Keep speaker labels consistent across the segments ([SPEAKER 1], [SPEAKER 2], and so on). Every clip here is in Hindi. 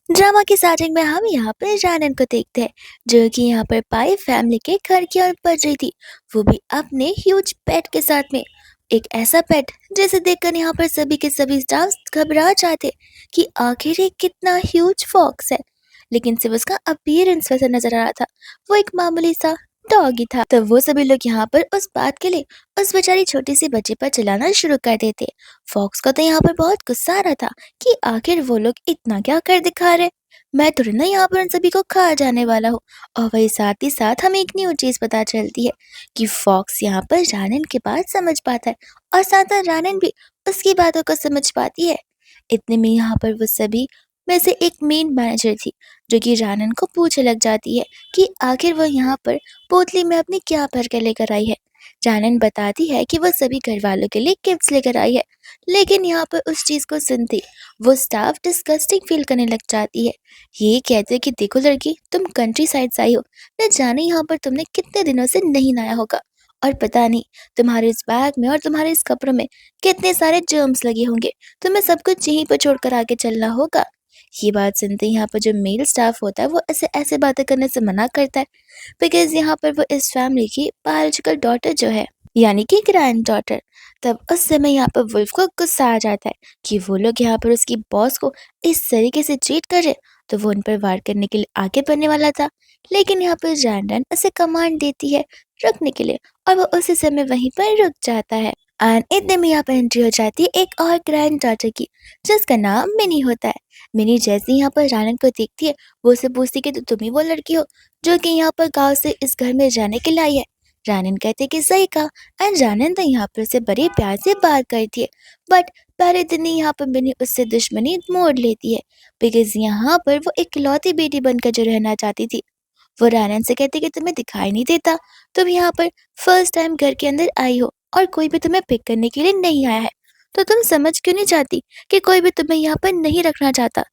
[SPEAKER 1] ड्रामा की स्टार्टिंग में हम यहाँ पर जानन को देखते हैं जो कि यहाँ पर पाई फैमिली के घर की ओर बढ़ रही थी। वो भी अपने ह्यूज पेट के साथ में। एक ऐसा पेट जिसे देखकर यहाँ पर सभी के सभी स्टाफ घबरा जाते कि आखिर ये कितना ह्यूज फॉक्स है। लेकिन सिर्फ उसका अपीयरेंस वैसा नजर आ रहा था। वो एक मामूली सा डॉग ही था। तो वो सभी लोग यहाँ पर उस बात के लिए उस बेचारी छोटी सी बच्ची पर चिल्लाना शुरू कर देते। फॉक्स को तो यहाँ पर बहुत गुस्सा आ रहा था कि आखिर वो लोग इतना क्या कर दिखा रहे। मैं थोड़ी ना यहाँ पर उन सभी को खा जाने वाला हूँ। और वही साथ ही साथ हमें एक न्यू चीज पता चलती है कि फॉक्स यहाँ पर रानन के बात समझ पाता है और साथ साथ रानन भी उसकी बातों को समझ पाती है। इतने में यहाँ पर वो सभी में से एक मेन मैनेजर थी जो कि रानन को पूछने लग जाती है कि आखिर वो यहाँ पर पोटली में अपनी क्या भर के लेकर आई है। जानन बताती है कि वो सभी घर वालों के लिए गिफ्ट्स लेकर आई है। लेकिन यहाँ पर उस चीज को सुनते वो स्टाफ डिस्गस्टिंग फील करने लग जाती है। ये कहते कि देखो लड़की, तुम कंट्री साइड से आई हो, न जाने यहाँ पर तुमने कितने दिनों से नहीं नहाया होगा। और पता नहीं तुम्हारे इस बैग में और तुम्हारे इस कपड़ों में कितने सारे जर्म्स लगे होंगे। तुम्हें सब कुछ यहीं पर छोड़कर आगे चलना होगा। ये बात सुनते ही यहाँ पर जो मेल स्टाफ होता है वो ऐसे ऐसे बातें करने से मना करता है, बिकॉज यहाँ पर वो इस फैमिली की बायोलॉजिकल डॉटर जो है, यानी कि ग्रैंड डॉटर। तब उस समय यहाँ पर वुल्फ को गुस्सा आ जाता है कि वो लोग यहाँ पर उसकी बॉस को इस तरीके से ट्रीट कर रहे। तो वो उन पर वार करने के लिए आगे बढ़ने वाला था, लेकिन यहाँ पर रैंडन उसे कमांड देती है रुकने के लिए और वो उसी समय वहीं पर रुक जाता है। एंड इतने में यहाँ पर एंट्री हो जाती है एक और ग्रैंड डॉटर की जिसका नाम मिनी होता है। मिनी जैसे यहाँ पर रानन को देखती है वो उसे पूछती कि तुम ही वो लड़की हो जो कि यहाँ पर गांव से इस घर में रहने के लिए आई है। रानन कहते कि सही कहा। एंड रानन तो यहाँ पर उसे बड़े प्यार से बात करती है, बट पहले दिन ही यहाँ पर मिनी उससे दुश्मनी मोड़ लेती है, बिकॉज यहाँ पर वो इकलौती बेटी बनकर जो रहना चाहती थी। वो रानन से कहती कि तुम्हें दिखाई नहीं देता, तुम यहाँ पर फर्स्ट टाइम घर के अंदर आई हो और कोई भी तुम्हें पिक करने के लिए नहीं आया है। तो तुम समझ क्यों नहीं चाहती कि कोई भी तुम्हें यहाँ पर नहीं रखना चाहता।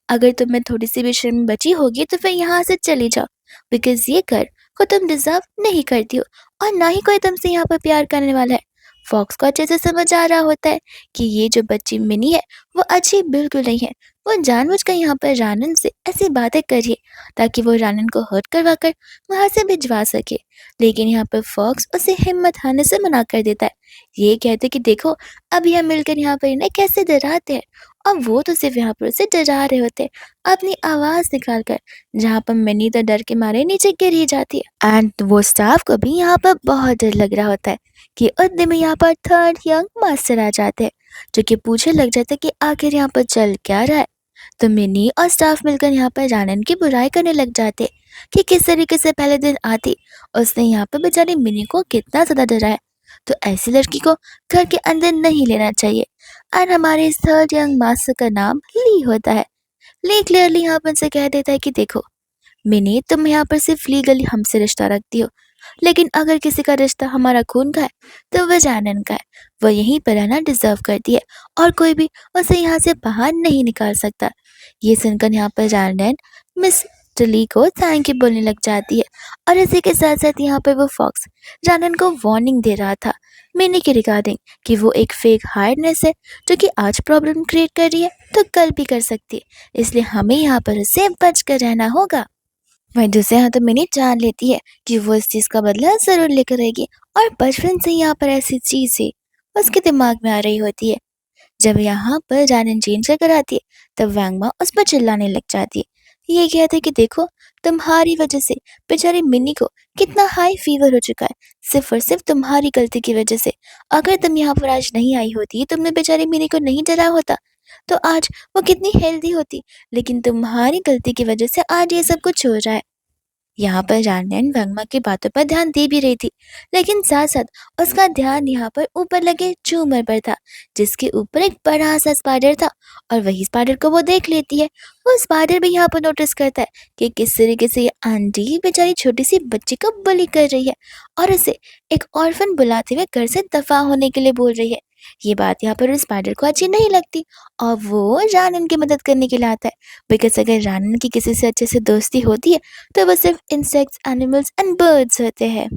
[SPEAKER 1] अगर तुम्हें थोड़ी सी भी शर्म बची होगी तो फिर यहाँ से चली जाओ, बिकॉज ये घर को तुम डिजर्व नहीं करती हो और ना ही कोई तुमसे यहाँ पर प्यार करने वाला है। फॉक्स को अच्छे से समझ आ रहा होता है कि ये जो बच्ची मिनी है वो अच्छी बिल्कुल नहीं है। वो जानबूझकर यहाँ पर रानन से ऐसी बातें कर रही है ताकि वो रानन को हर्ट करवा कर वहां से भिजवा सके। लेकिन यहाँ पर फॉक्स उसे हिम्मत हारने से मना कर देता है। ये कहते कि देखो, अभी हम मिलकर यहाँ पर इन्हें कैसे डराते हैं और वो तो सिर्फ यहाँ पर उसे डरा रहे होते हैं अपनी आवाज निकाल कर, जहाँ पर मिनी तो डर के मारे नीचे गिर ही जाती है। एंड वो स्टाफ को भी यहाँ पर बहुत डर लग रहा होता है कि उतने में यहाँ पर थर्ड यंग मास्टर आ जाते हैं जो कि पूछने लग जाते हैं कि आखिर यहाँ पर चल क्या रहा है। तो मिनी और स्टाफ मिलकर यहाँ पर रानन की बुराई करने लग जाते कि किस तरीके से पहले दिन आती उसने यहाँ पर बेचारी मिनी को कितना ज्यादा डरा है। तो ऐसी लड़की को घर के अंदर नहीं लेना चाहिए। और हमारे इस थर्ड यंग मास्टर का नाम ली होता है। ली क्लियरली यहाँ पर से कह देता है कि देखो मिनी, तुम यहाँ पर सिर्फ लीगली हमसे रिश्ता रखती हो, लेकिन अगर किसी का रिश्ता हमारा खून का है तो वह जानन का है। वो यहीं पर रहना डिजर्व करती है और कोई भी उसे यहाँ से बाहर नहीं निकाल सकता। ये सुनकर यहाँ पर जानन मिस ली को थैंक यू बोलने लग जाती है। और इसी के साथ साथ यहाँ पर वो फॉक्स जानन को वार्निंग दे रहा था मिनी के रिगार्डिंग कि वो एक फेक हार्डनेस है जो कि आज प्रॉब्लम क्रिएट कर रही है तो कल भी कर सकती है, इसलिए हमें यहाँ पर उससे बच कर रहना होगा। वहीं दूसरे हाथ तो मिनी जान लेती है कि वो इस चीज का बदला जरूर लेकर आएगी और बचपन से यहाँ पर ऐसी चीजें उसके दिमाग में आ रही होती है। जब यहाँ पर जानन चेंज कर आती है तब वैंगमा उस पर चिल्लाने लग जाती है। ये कहते कि देखो, तुम्हारी वजह से बेचारी मिनी को कितना हाई फीवर हो चुका है, सिर्फ और सिर्फ तुम्हारी गलती की वजह से। अगर तुम यहाँ पर आज नहीं आई होती, तुमने बेचारी मिनी को नहीं डराया होता, तो आज वो कितनी हेल्दी होती। लेकिन तुम्हारी गलती की वजह से आज ये सब कुछ हो रहा है। यहाँ पर जानन वंगमा की बातों पर ध्यान दे भी रही थी, लेकिन साथ साथ उसका ध्यान यहाँ पर ऊपर लगे झूमर पर था जिसके ऊपर एक बड़ा सा स्पाइडर था। और वही स्पाइडर को वो देख लेती है। वो स्पाइडर भी यहाँ पर नोटिस करता है कि किस तरीके से ये आंटी बेचारी छोटी सी बच्ची को बलि कर रही है और उसे एक ऑर्फन बुलाते हुए घर से दफा होने के लिए बोल रही है। ये बात यहाँ पर उस स्पाइडर को अच्छी नहीं लगती और वो जानन की मदद करने के लिए आता है, बिकॉज अगर जानन की किसी से अच्छे से दोस्ती होती है तो वो सिर्फ इंसेक्ट्स, एनिमल्स एंड बर्ड्स होते हैं।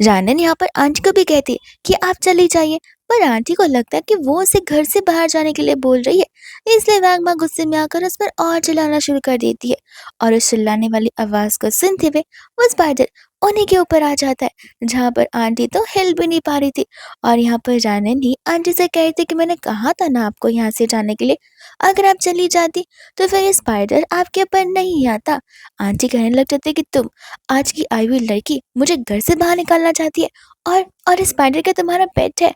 [SPEAKER 1] जानन यहाँ पर आंटी को भी कहती है कि आप चली जाइए, पर आंटी को लगता है कि वो उसे घर से बाहर जाने के लिए बोल रही है, इसलिए वैंगमा गुस्से में आकर उस पर और चिल्लाना शुरू कर देती है। और उस चिल्लाने वाली आवाज को सुनते हुए वो स्पाइडर उन्हीं के ऊपर आ जाता है, जहाँ पर आंटी तो हिल भी नहीं पा रही थी। और यहाँ पर जानन ही आंटी से कहती कि मैंने कहा था ना आपको यहाँ से जाने के लिए, अगर आप चली जाती तो फिर ये स्पाइडर आपके ऊपर नहीं आता। आंटी कहने लग जाती है कि तुम, आज की आई हुई लड़की, मुझे घर से बाहर निकालना चाहती है, और स्पाइडर क्या तुम्हारा पेट है?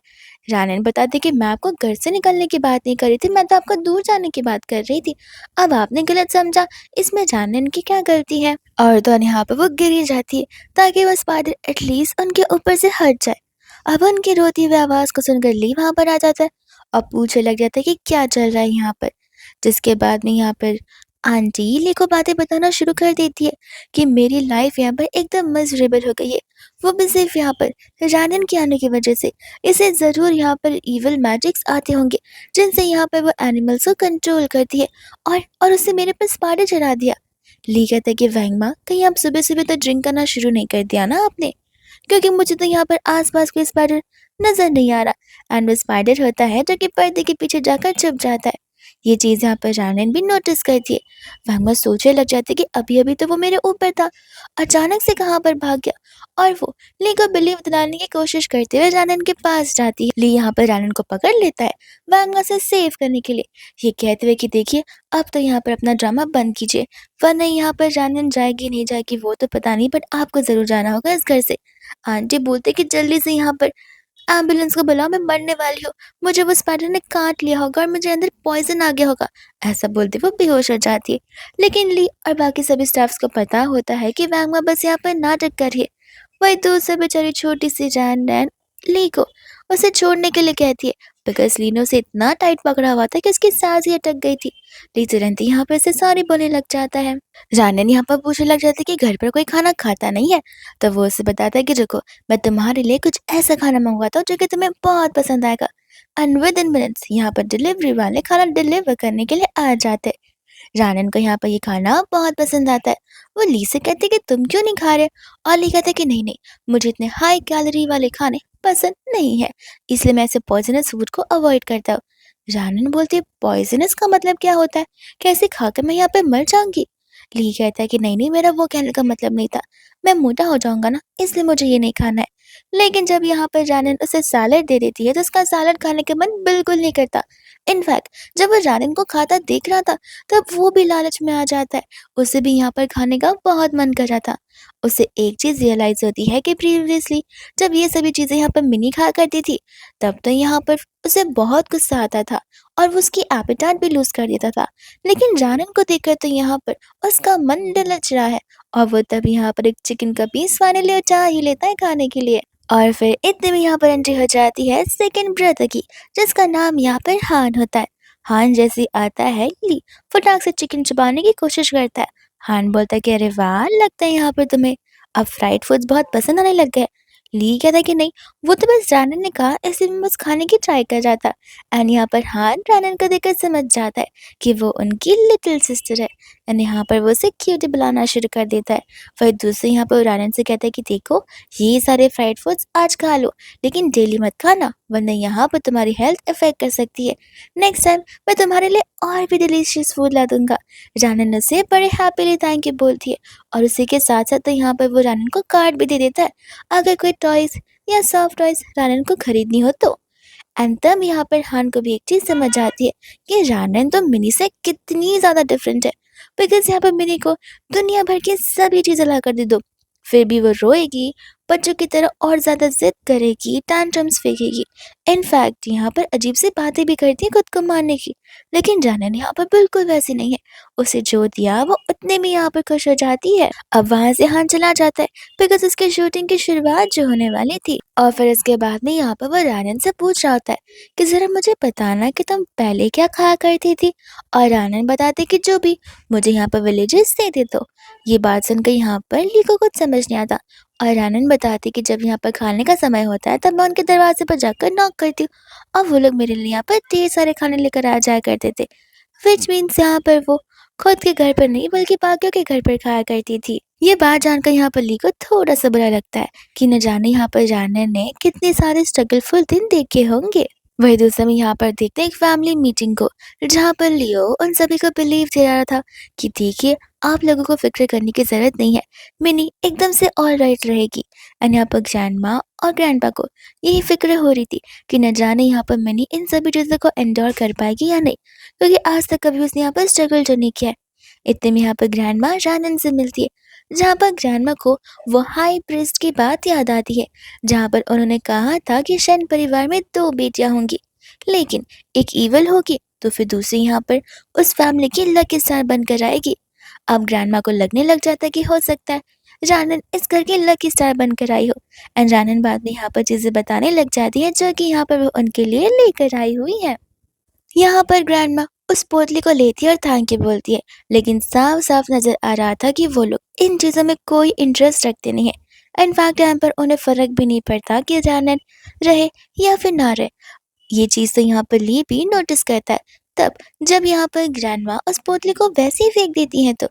[SPEAKER 1] रानन बताती कि मैं आपको घर से निकलने की बात नहीं कर रही थी, मैं तो आपको दूर जाने की बात कर रही थी। अब आपने गलत समझा, इसमें जानन की क्या गलती है? और तो यहाँ पर वो गिर ही जाती है ताकि वो स्पाइडर एटलीस्ट उनके ऊपर से हट जाए। अब उनकी रोती हुई आवाज को सुनकर ली वहां पर आ जाता है और पूछने लग जाता है कि क्या चल रहा है यहाँ पर। जिसके बाद में यहाँ पर आंटी ली को बातें बताना शुरू कर देती है कि मेरी लाइफ यहाँ पर एकदम मिजरेबल हो गई है, वो भी सिर्फ यहाँ पर रानन के आने की वजह से। इसे ज़रूर यहाँ पर इविल मैजिक्स आते होंगे जिनसे यहाँ पर वो एनिमल्स को कंट्रोल करती है, और उससे मेरे पर स्पाइडर चढ़ा दिया। ली कहता है कि वैंगमा, कहीं आप सुबह सुबह तो ड्रिंक करना शुरू नहीं कर दिया ना आपने? क्योंकि मुझे तो यहाँ पर आसपास कोई स्पाइडर नजर नहीं आ रहा। एंड वो स्पाइडर होता है जो कि पर्दे के पीछे जाकर छुप जाता है। ये चीज़ यहाँ पर रानन भी नोटिस करती है। वहमा सोचने लग जाती है कि अभी अभी तो वो मेरे ऊपर था, अचानक से कहाँ पर भाग गया। और वो ली को बिलीव दिलाने की कोशिश करते हुए रानन के पास जाती है। ली यहाँ पर रानन को पकड़ लेता है वहमा से सेव करने के लिए, ये कहते हुए कि देखिए, अब तो यहाँ पर अपना ड्रामा बंद कीजिए, वरना यहाँ पर रानन जाएगी नहीं जाएगी वो तो पता नहीं, बट आपको जरूर जाना होगा इस घर से। आंटी बोलते कि जल्दी से यहाँ पर एम्बुलेंस को बुलाओ, मैं मरने वाली हूँ, मुझे वो स्पाइडर ने काट लिया होगा और मुझे अंदर पॉइजन आ गया होगा। ऐसा बोलते वो बेहोश हो जाती है। लेकिन ली और बाकी सभी स्टाफ्स को पता होता है कि वैंगमा बस यहाँ पर नाटक कर रही है। वही दूसरे बेचारी छोटी सी जान नैन ली को उसे छोड़ने के लिए कहती है, बिकॉज ली ने उसे इतना टाइट पकड़ा हुआ था कि उसकी सांस ही अटक गई थी। ली तुरंत ही यहाँ पर से सॉरी बोलने लग जाता है। जानन यहाँ पर पूछने लग जाती है कि घर पर कोई खाना खाता नहीं है, तो वो उसे बताता है कि रुको, मैं तुम्हारे लिए कुछ ऐसा खाना मंगवाता हूँ जो कि तुम्हें बहुत पसंद आएगा। एंड विद इन मिनट्स यहाँ पर डिलीवरी वाले खाना डिलीवर करने के लिए आ जाते हैं। रानन को यहाँ पर ये खाना बहुत पसंद आता है। वो ली से कहती है कि तुम क्यों नहीं खा रहे? और ली कहता है कि नहीं नहीं, मुझे इतने हाई कैलोरी वाले खाने पसंद नहीं है, इसलिए मैं ऐसे पॉइजनस फूड को अवॉइड करता हूँ। रानन बोलती है, पॉइजनस का मतलब क्या होता है? कैसे खाकर मैं यहाँ पे मर जाऊंगी? ली कहता है कि नहीं नहीं, मेरा वो कहने का मतलब नहीं था, मैं मोटा हो जाऊंगा ना, इसलिए मुझे ये नहीं खाना है। लेकिन जब यहाँ पर जानन उसे सैलड दे देती है तो उसका सैलड खाने का मन बिल्कुल नहीं करता। इनफैक्ट जब वो जानन को खाता देख रहा था तब वो भी लालच में आ जाता है, उसे भी यहाँ पर खाने का बहुत मन कर रहा था। उसे एक चीज रियलाइज होती है कि प्रीवियसली जब ये सभी चीजें यहाँ पर मिनी खाया करती थी, तब तो यहाँ पर उसे बहुत गुस्सा आता था और वो उसकी एपेटाइट भी लूज कर देता था। लेकिन जानन को देखकर तो यहाँ पर उसका मन ललच रहा है, और वो तब यहाँ पर एक चिकन का पीस फाइनली उठा ही लेता है खाने के लिए। और फिर इतने में यहाँ पर एंट्री हो जाती है सेकंड ब्रदर की, जिसका नाम यहाँ पर हान होता है। हान जैसे आता है ली फटाक से चिकन चबाने की कोशिश करता है। हान बोलता है कि अरे वाह, लगता है यहाँ पर तुम्हें अब फ्राइड फूड्स बहुत पसंद आने लग गए। ली कहता है कि नहीं, वो तो बस रानन ने कहा इसलिए मैं बस खाने की ट्राई कर रहा था। एंड यहाँ पर हान रानन को देखकर समझ जाता है कि वो उनकी लिटिल सिस्टर है, एंड यहाँ पर वो उसे क्यूटी बुलाना शुरू कर देता है। फिर दूसरे यहाँ पर रानन से कहता है कि देखो, ये सारे फ्राइड फूड्स आज खा लो, लेकिन डेली मत खाना, वरना यहाँ पर तुम्हारी हेल्थ इफेक्ट कर सकती है। नेक्स्ट टाइम मैं तुम्हारे लिए और भी डिलीशियस फूड ला दूंगा। रानन उसे बड़े हैप्पीली थैंक यू बोलती है, और उसी के साथ साथ तो यहाँ पर वो रानन को कार्ड भी दे देता है अगर कोई टॉयज या सॉफ्ट टॉयज रानन को खरीदनी हो तो। एंड तब यहाँ पर हान को भी एक चीज समझ आती है कि रानन तो मिनी से कितनी ज्यादा डिफरेंट है। बिकॉज यहाँ पर मिनी को दुनिया भर की सभी चीजें ला कर दे दो, फिर भी वो रोएगी, बच्चों की तरह और ज्यादा जिद करेगी, टैंट्रम्स फेंकेगी। इनफैक्ट यहाँ पर अजीब सी बातें भी करती है खुद को मारने की। लेकिन जानन यहाँ पर बिल्कुल वैसी नहीं है, उसे जो दिया वो उतने में यहाँ पर खुश हो जाती है। अब वहां से हान चला जाता है बिकॉज उसकी शूटिंग की शुरुआत जो होने वाली थी। और फिर इसके बाद में यहाँ पर वो रानन से पूछ रहा होता है कि जरा मुझे बताना कि तुम पहले क्या खाया करती थी। और रानन बताते कि जो भी मुझे यहाँ पर विलेजेस दे दे दो। ये बात सुनकर यहाँ पर ली को कुछ समझ नहीं आता, और रानन बताती कि जब यहाँ पर खाने का समय होता है तब मैं उनके दरवाजे पर जाकर नॉक करती हूँ और वो लोग मेरे लिए यहाँ पर ढेर सारे खाने लेकर आ जाया करते थे, विच मीन्स यहाँ पर वो खुद के घर पर नहीं बल्कि बाकियों के घर पर खाया करती थी। ये बात जानकर यहाँ पर ली को थोड़ा सा बुरा लगता है कि न जाने यहाँ पर जानने ने कितने सारे स्ट्रगलफुल दिन देखे होंगे। वही दूसरे में यहाँ पर देखते हैं एक फैमिली मीटिंग को, जहाँ पर लियो उन सभी को बिलीव दिला रहा था कि देखिए, आप लोगों को फिक्र करने की जरूरत नहीं है, मिनी एकदम से ऑल राइट रहेगी। एंड यहाँ पर ग्रैंड माँ और ग्रैंड पा को यही फिक्र हो रही थी कि न जाने यहाँ पर मिनी इन सभी चीज़ों को एंडोर कर पाएगी या नहीं, क्योंकि आज तक कभी उसने यहाँ पर स्ट्रगल जो नहीं किया है। इतने में यहाँ पर ग्रैंड माँ रानन से मिलती है, जहाँ पर ग्रैंड माँ को वो हाई प्रीस्ट की बात याद आती है, जहाँ पर उन्होंने कहा था कि शन परिवार में दो बेटियां होंगी, लेकिन एक ईवल होगी तो फिर दूसरी यहाँ पर उस फैमिली की लकी स्टार बनकर आएगी। अब ग्रैंड माँ को लगने लग जाता है कि हो सकता है रानन इस घर की लकी स्टार बनकर आई हो। एंड रानन बाद में यहाँ पर चीजें बताने लग जाती है जो कि यहाँ पर वो उनके लिए लेकर आई हुई है। यहाँ पर ग्रैंडमा उस पोटली को लेती है और थैंक यू बोलती है, लेकिन साफ साफ नजर आ रहा था कि वो लोग इन चीजों में कोई इंटरेस्ट रखते नहीं है। इनफैक्ट यहाँ पर उन्हें फर्क भी नहीं पड़ता कि जानन रहे या फिर ना रहे। ये चीज तो यहाँ पर ली भी नोटिस करता है। तब जब यहाँ पर ग्रैंडमा उस पोटली को वैसे ही फेंक देती है तो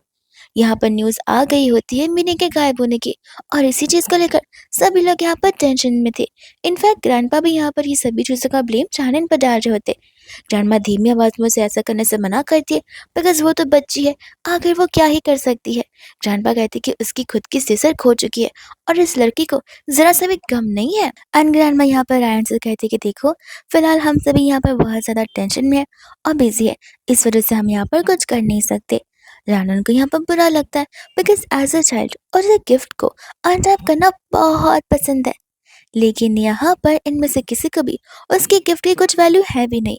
[SPEAKER 1] यहाँ पर न्यूज आ गई होती है मिनी के गायब होने की, और इसी चीज को लेकर सभी लोग यहाँ पर टेंशन में थे। इनफैक्ट ग्रैंडपा भी यहाँ पर ये सभी चीजों का ब्लेम जानन पर डाल रहे होते। ग्रैंडमा धीमी आवाज में उसे ऐसा करने से मना करती है, बिकॉज वो तो बच्ची है, आखिर वो क्या ही कर सकती है। ग्रैंडपा कहती है कि उसकी खुद की सिसर खो चुकी है और इस लड़की को जरा सा भी गम नहीं है। एंड ग्रैंडमा यहाँ पर रायन से कहती है कि देखो, फिलहाल हम सभी यहाँ पर बहुत ज्यादा टेंशन में है और बिजी है, इस वजह से हम यहाँ पर कुछ कर नहीं सकते। रानन को यहाँ पर बुरा लगता है, बिकॉज एज अ चाइल्ड और उसे गिफ्ट को अनरैप करना बहुत पसंद है, लेकिन यहाँ पर इनमें से किसी को भी उसकी गिफ्ट की कुछ वैल्यू है भी नहीं।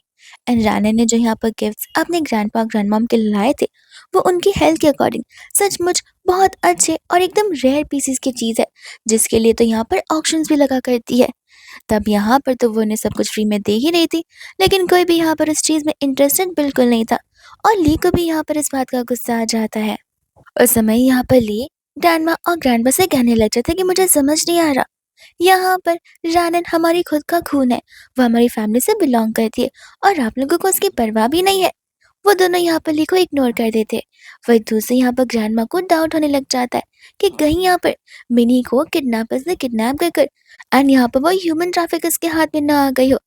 [SPEAKER 1] एंड रानन ने जो यहाँ पर गिफ्ट्स अपने ग्रैंडपा ग्रैंड मॉम के लिए लाए थे, वो उनकी हेल्थ के अकॉर्डिंग सचमुच बहुत अच्छे और एकदम रेयर पीसीस की चीज़ है, जिसके लिए तो यहाँ पर ऑक्शंस भी लगा करती है। तब यहाँ पर तो वो उन्हें सब कुछ फ्री में दे ही रही थी, लेकिन कोई भी यहाँ पर इस चीज़ में इंटरेस्टेड बिल्कुल नहीं था, और ली को भी यहाँ पर इस बात का गुस्सा आ जाता है। उस समय यहाँ पर ली ग्रैंडमा और ग्रैंडपा से कहने लग जाता है कि मुझे समझ नहीं आ रहा, यहाँ पर रानन हमारी खुद का खून है, वो हमारी फैमिली से बिलोंग करती है और आप लोगों को उसकी परवाह भी नहीं है। वो दोनों यहाँ पर ली को इग्नोर कर देते हैं। वही दूसरे यहाँ पर ग्रैंडमा को डाउट होने लग जाता है कि कहीं यहाँ पर मिनी को किडनैपर्स ने किडनैप कर कर एंड यहाँ पर वो ह्यूमन ट्रैफिकर्स के हाथ में ना आ गई हो।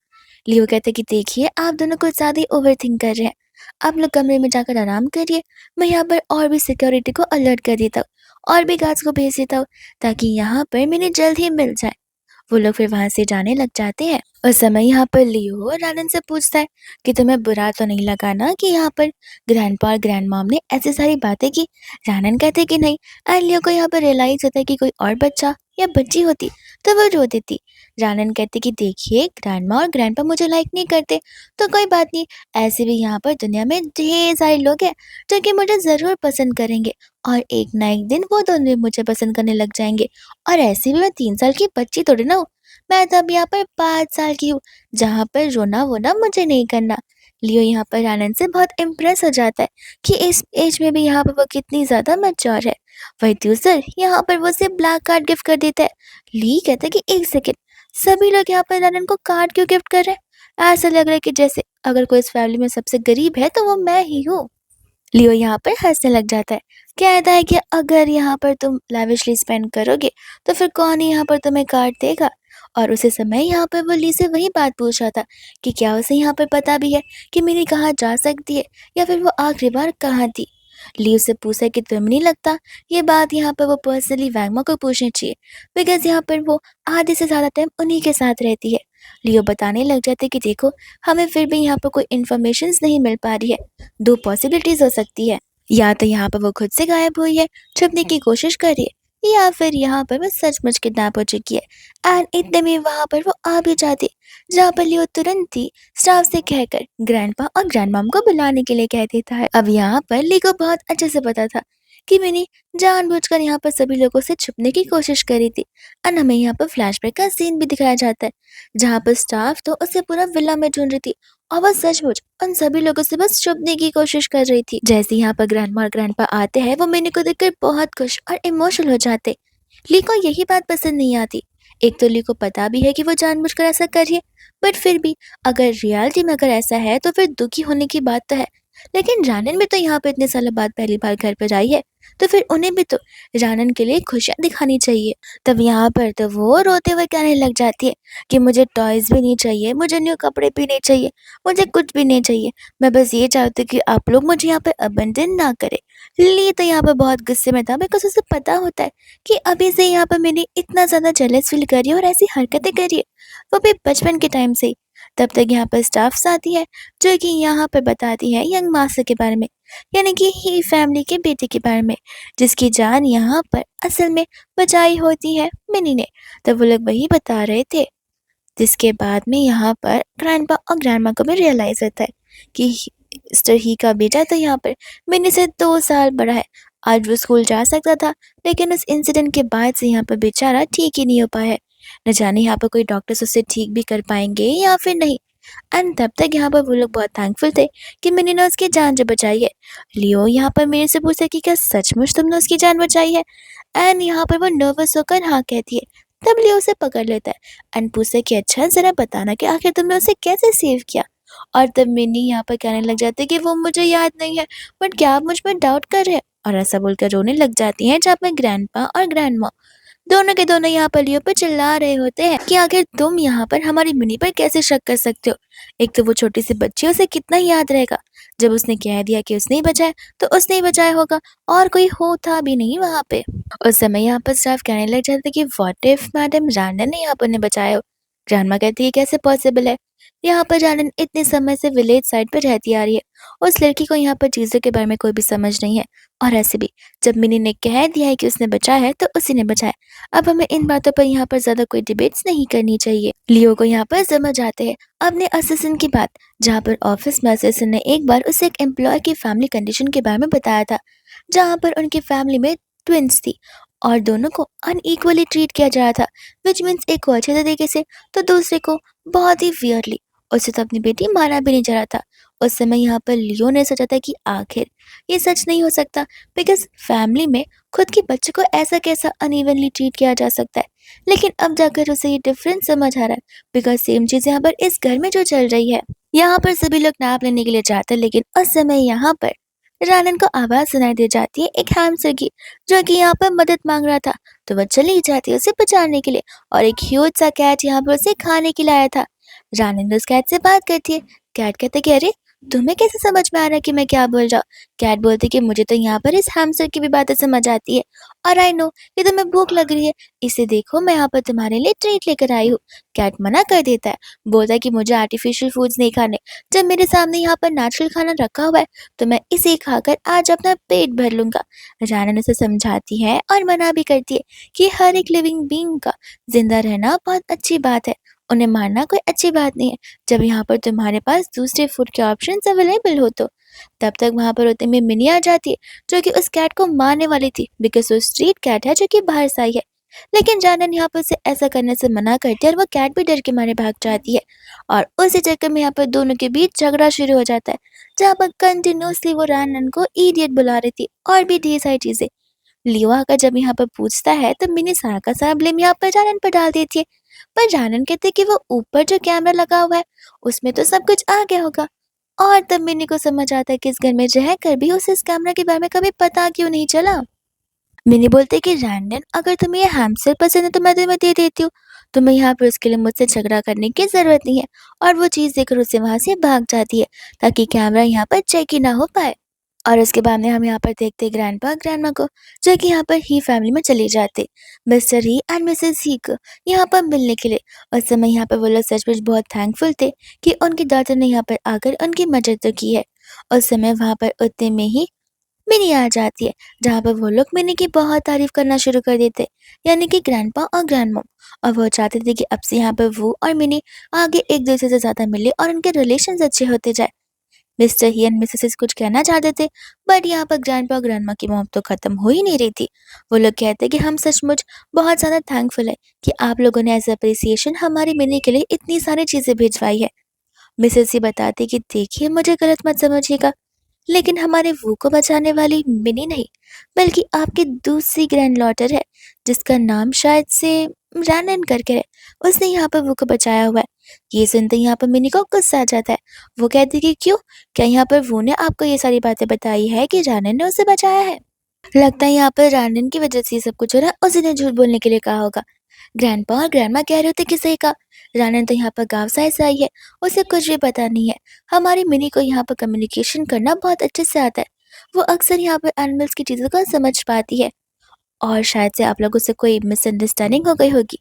[SPEAKER 1] लियो कहते कि देखिए, आप दोनों कुछ ज्यादा ही ओवर थिंक कर रहे हैं, आप लोग कमरे में जाकर आराम करिए, मैं यहाँ पर और भी सिक्योरिटी को अलर्ट कर देता हूँ और भी गार्ड्स को भेज देता हूँ, ताकि यहाँ पर मिनी जल्द ही मिल जाए। वो लोग फिर वहां से जाने लग जाते हैं। उस समय यहाँ पर लियो रानन से पूछता है कि तुम्हें बुरा तो नहीं लगा ना कि यहाँ पर ग्रैंडपा और ग्रैंड मॉम ने ऐसी सारी बातें की। रानन कहते कि नहीं, एंड लियो को यहाँ पर रियलाइज होता है कि कोई और बच्चा या बच्ची होती तो वो रो देती। रानन कहते कि देखिए, ग्रैंडमा और ग्रैंडपा मुझे लाइक नहीं करते तो कोई बात नहीं, ऐसे भी यहाँ पर दुनिया में ढेर सारे लोग हैं जो कि मुझे जरूर पसंद करेंगे, और एक ना एक दिन वो दोनों भी मुझे पसंद करने लग जाएंगे। और ऐसे भी मैं 3 साल की बच्ची थोड़ी ना हूँ, मैं तो अब यहाँ पर 5 साल की हूँ, जहाँ पर रोना वोना मुझे नहीं करना। लियो यहाँ पर आनंद से बहुत इम्प्रेस हो जाता है कि इस एज में भी यहाँ पर वो कितनी ज्यादा मैच्योर है। वही दूसर यहाँ पर वो उसे ब्लैक कार्ड गिफ्ट कर देता है। ली कहता है कि एक सेकेंड, सभी लोग यहाँ पर आनंद को कार्ड क्यों गिफ्ट कर रहे हैं? ऐसा लग रहा है कि जैसे अगर कोई इस फैमिली में सबसे गरीब है तो वो मैं ही हूँ। लियो यहाँ पर हंसने लग जाता है, कहता है कि अगर यहाँ पर तुम लैविशली स्पेंड करोगे तो फिर कौन ही यहाँ पर तुम्हें कार्ड देगा। और उसी समय यहाँ पर वो ली से वही बात पूछ रहा था कि क्या उसे यहाँ पर पता भी है कि मिनी कहाँ जा सकती है, या फिर वो आखिरी बार कहाँ थी। ली उससे पूछा कि तुम्हें नहीं लगता ये बात यहाँ पर वो पर्सनली वैगमा को पूछनी चाहिए, बिकॉज यहाँ पर वो आधे से ज़्यादा टाइम उन्हीं के साथ रहती है। लियो बताने लग जाते कि देखो, हमें फिर भी यहाँ पर कोई इन्फॉर्मेशन नहीं मिल पा रही है। दो पॉसिबिलिटीज हो सकती है, या तो यहाँ पर वो खुद से गायब हुई है, छुपने की कोशिश कर रही है, या फिर यहाँ पर वो सचमुच किडनैप हो चुकी है। एंड इतने में वहां पर वो आ भी जाती, जहाँ पर लियो तुरंत ही स्टाफ से कहकर ग्रैंडपा और ग्रैंडमॉम को बुलाने के लिए कह देता है। अब यहाँ पर ली को बहुत अच्छे से पता था कि मिनी जानबूझकर यहाँ पर सभी लोगों से छुपने की कोशिश करी थी। और हमें यहाँ पर फ्लैशबैक का सीन भी दिखाया जाता है, जहाँ पर स्टाफ तो उसे पूरा विला में ढूंढ रही थी और वह सचमुच उन सभी लोगों से बस छुपने की कोशिश कर रही थी। जैसे यहाँ पर ग्रैंडमा और ग्रैंडपा आते हैं, वो मिनी को देखकर बहुत खुश और इमोशनल हो जाते। ली को यही बात पसंद नहीं आती। एक तो ली को पता भी है कि वो जानबूझकर ऐसा कर रही है, बट फिर भी अगर रियलिटी में अगर ऐसा है तो फिर दुखी होने की बात तो है, लेकिन रानन भी तो यहाँ पे इतने सालों बाद पहली बार घर पर आई है, तो फिर उन्हें भी तो रानन के लिए खुशियाँ दिखानी चाहिए। तब यहाँ पर तो वो रोते हुए कहने लग जाती है कि मुझे टॉयज़ भी नहीं चाहिए, मुझे न्यू कपड़े भी नहीं चाहिए, मुझे कुछ भी नहीं चाहिए। मैं बस ये चाहती हूँ कि आप लोग मुझे यहाँ पे अबंडन ना करें। लिली तो यहाँ पे बहुत गुस्से में था बिकॉज़ उसे पता होता है कि अभी से यहाँ पर मैंने इतना ज़्यादा जेलस फ़ील कर रही है और ऐसी हरकतें कर रही है, वो भी बचपन के टाइम से ही। तब तक यहाँ पर स्टाफ्स आती है जो कि यहाँ पर बताती है यंग मास्टर के बारे में, यानी कि ही फैमिली के बेटे के बारे में, जिसकी जान यहाँ पर असल में बचाई होती है मिनी ने। तब वो लोग वही बता रहे थे, जिसके बाद में यहाँ पर ग्रैंडपा और ग्रैंडमा को भी रियलाइज़ होता है कि मिस्टर ही का बेटा तो यहाँ पर मिनी से 2 साल बड़ा है। आज वो स्कूल जा सकता था, लेकिन उस इंसिडेंट के बाद से यहाँ पर बेचारा ठीक ही नहीं हो पाया है। न जाने यहाँ पर कोई डॉक्टर्स उसे ठीक भी कर पाएँगे या फिर नहीं। एंड तब तक यहाँ पर वो लोग बहुत थैंकफुल थे कि मैंने ना उसकी जान जो बचाई है। लियो यहाँ पर मेरे से पूछता है कि क्या सचमुच तुमने उसकी जान बचाई है? एंड यहाँ पर वो नर्वस होकर हाँ कहती है। तब लियो उसे पकड़ लेता है एंड पूछता है कि अच्छा ज़रा बताना कि आखिर तुमने उसे कैसे सेव किया? और तब मिनी यहाँ पर कहने लग जाती है कि वो मुझे याद नहीं है, बट क्या आप मुझ पर डाउट कर रहे हैं? और ऐसा बोलकर रोने लग जाती हैं, जहाँ पर ग्रैंडपा और ग्रैंडमा दोनों के दोनों यहाँ पलियों पे चिल्ला रहे होते हैं कि आखिर तुम यहाँ पर हमारी मिनी पर कैसे शक कर सकते हो? एक तो वो छोटी सी बच्ची है, उसे कितना याद रहेगा? जब उसने कह दिया कि उसने ही बचाया, तो उसने ही बचाया होगा और कोई हो था भी नहीं वहाँ पे। उस समय यहाँ पर स्टाफ कहने लग जाते कि व्हाट इफ मैडम रानन ने यहाँ पर उन्हें बचाया हो? ग्रैंडमा कहती है कैसे पॉसिबल है? यहाँ पर रानन इतने समय से विलेज साइड पर रहती आ रही है। उस लड़की को यहाँ पर चीज़ों के बारे में कोई भी समझ नहीं है। और ऐसे भी जब मिनी ने कह दिया है कि उसने बचाया है, तो उसी ने बचाया। अब हमें इन बातों पर यहाँ पर ज़्यादा कोई डिबेट्स नहीं करनी चाहिए। लियो को यहाँ पर समझ आते हैं अपने असिस्टेंट की बात, जहाँ पर ऑफिस में असिस्टेंट ने एक बार उसे एक एम्प्लॉय की फैमिली कंडीशन के बारे में बताया था, जहाँ पर उनकी फैमिली में ट्विन्स थी और दोनों को अनइक्वली ट्रीट किया जा रहा था, विच मीन्स एक को अच्छे तरीके से तो दूसरे को बहुत ही वियरली। उसे तो अपनी बेटी मारा भी नहीं जा रहा था। उस समय यहाँ पर लियो ने सोचा था कि आखिर ये सच नहीं हो सकता, बिकॉज फैमिली में खुद के बच्चे को ऐसा कैसा अनइवनली ट्रीट किया जा सकता है। लेकिन अब जाकर उसे ये डिफरेंस समझ आ रहा है, बिकॉज सेम चीज़ यहाँ पर इस घर में जो चल रही है। यहाँ पर सभी लोग नाप लेने के लिए जाते हैं, लेकिन उस समय यहाँ पर रानन को आवाज़ सुनाई दे जाती है एक हैमस्टर की, जो कि यहाँ पर मदद मांग रहा था। तो वह चली जाती है उसे बचाने के लिए, और एक ह्यूज सा कैट यहाँ पर उसे खाने के लिए आया था। रानन उस कैट से बात करती है। कैट कहते कि अरे तुम्हें कैसे समझ में आ रहा है कि मैं क्या बोल रहा हूँ? कैट बोलती कि मुझे तो यहाँ पर इस हैमस्टर की भी बातें समझ आती है, और आई नो कि तुम्हें भूख लग रही है, इसे देखो मैं यहाँ पर तुम्हारे लिए ट्रीट लेकर आई हूँ। कैट मना कर देता है, बोलता है कि मुझे आर्टिफिशियल फूड्स नहीं खाने, जब मेरे सामने यहाँ पर नेचुरल खाना रखा हुआ है तो मैं इसे खाकर आज अपना पेट भर लूंगा। रानन उसे समझाती है और मना भी करती है कि हर एक लिविंग बींग का जिंदा रहना बहुत अच्छी बात है, उन्हें मारना कोई अच्छी बात नहीं है, जब यहाँ पर तुम्हारे पास दूसरे फूड के ऑप्शंस अवेलेबल हो तो। तब तक वहाँ पर उतने में मिनी आ जाती है, जो कि उस कैट को मारने वाली थी, बिकॉज वो स्ट्रीट कैट है जो कि बाहर से आई है। लेकिन जानन यहाँ पर उसे ऐसा करने से मना करती है और वो कैट भी डर के मारे भाग जाती है, और उसी चक्कर में यहाँ पर दोनों के बीच झगड़ा शुरू हो जाता है, जहाँ पर कंटिन्यूसली वो रानन को इडियट बुला रही थी और भी ढेर सारी चीजें। लियो आकर जब यहाँ पर पूछता है तो मिनी सारा का सारा ब्लेम यहाँ पर जानन पर डाल देती है, पर जानन कहते कि वो ऊपर जो कैमरा लगा हुआ है उसमें तो सब कुछ आ गया होगा। और तब मिनी को समझ आता है कि इस घर में रह कर भी उसे इस कैमरा के बारे में कभी पता क्यों नहीं चला। मिनी बोलते कि रैंडन अगर तुम्हें ये हैमस्टर पसंद है तो मैं तुम्हें दे देती हूँ, तुम्हें यहाँ पर उसके लिए मुझसे झगड़ा करने की जरूरत नहीं है। और वो चीज़ देकर उसे वहां से भाग जाती है, ताकि कैमरा यहाँ पर चेक ही ना हो पाए। और उसके बाद में हम यहाँ पर देखते ग्रैंडपा ग्रैंडमा को, जो कि यहाँ पर ही फैमिली में चले जाते मिस्टर ही एंड मिसेस ही को यहाँ पर मिलने के लिए। उस समय यहाँ पर वो लोग सचमुच बहुत थैंकफुल थे कि उनकी डॉटर ने यहाँ पर आकर उनकी मदद तो की है। उस समय वहाँ पर उतने में ही मिनी आ जाती है, जहाँ पर वो लोग मिनी की बहुत तारीफ करना शुरू कर देते, यानी कि ग्रैंडपा और ग्रैंडमॉम। और वो चाहते थे कि अब से यहाँ पर वो और मिनी आगे एक दूसरे से ज्यादा मिले और उनके रिलेशन अच्छे होते जाए। मिस्टर ही एंड मिसेस कुछ कहना चाहते थे, बट यहाँ पर ग्रैंडपा और ग्रैंडमा की मोहब्बत तो खत्म हो ही नहीं रही थी। वो लोग कहते कि हम सचमुच बहुत ज़्यादा थैंकफुल है कि आप लोगों ने एज अप्रिसिएशन हमारी मिनी के लिए इतनी सारी चीज़ें भिजवाई है। मिसेस ही बताती कि देखिए मुझे गलत मत समझिएगा, लेकिन हमारे वो को बचाने वाली मिनी नहीं, बल्कि आपकी दूसरी ग्रैंड लॉटर है, जिसका नाम शायद से रैनन करके है। उसने यहाँ पर वो को बचाया हुआ है। ये सुनते ही यहाँ पर मिनी को गुस्सा आ जाता है। वो कहती है कि क्यों? क्या यहाँ पर वो ने आपको ये सारी बातें बताई है कि रानन ने उसे बचाया है? लगता है यहाँ पर रानन की वजह से ये सब कुछ हो रहा है, उसी ने झूठ बोलने के लिए कहा होगा। ग्रैंडपा और ग्रैंडमा कह रहे होते कि सही कहा। रानन तो यहाँ पर गाँव साइड से आई है, उसे कुछ भी पता नहीं है। हमारी मिनी को यहाँ पर कम्युनिकेशन करना बहुत अच्छे से आता है। वो अक्सर यहाँ पर एनिमल्स की चीज़ों को समझ पाती है। और शायद से आप लोगों से कोई मिसअंडरस्टैंडिंग हो गई होगी।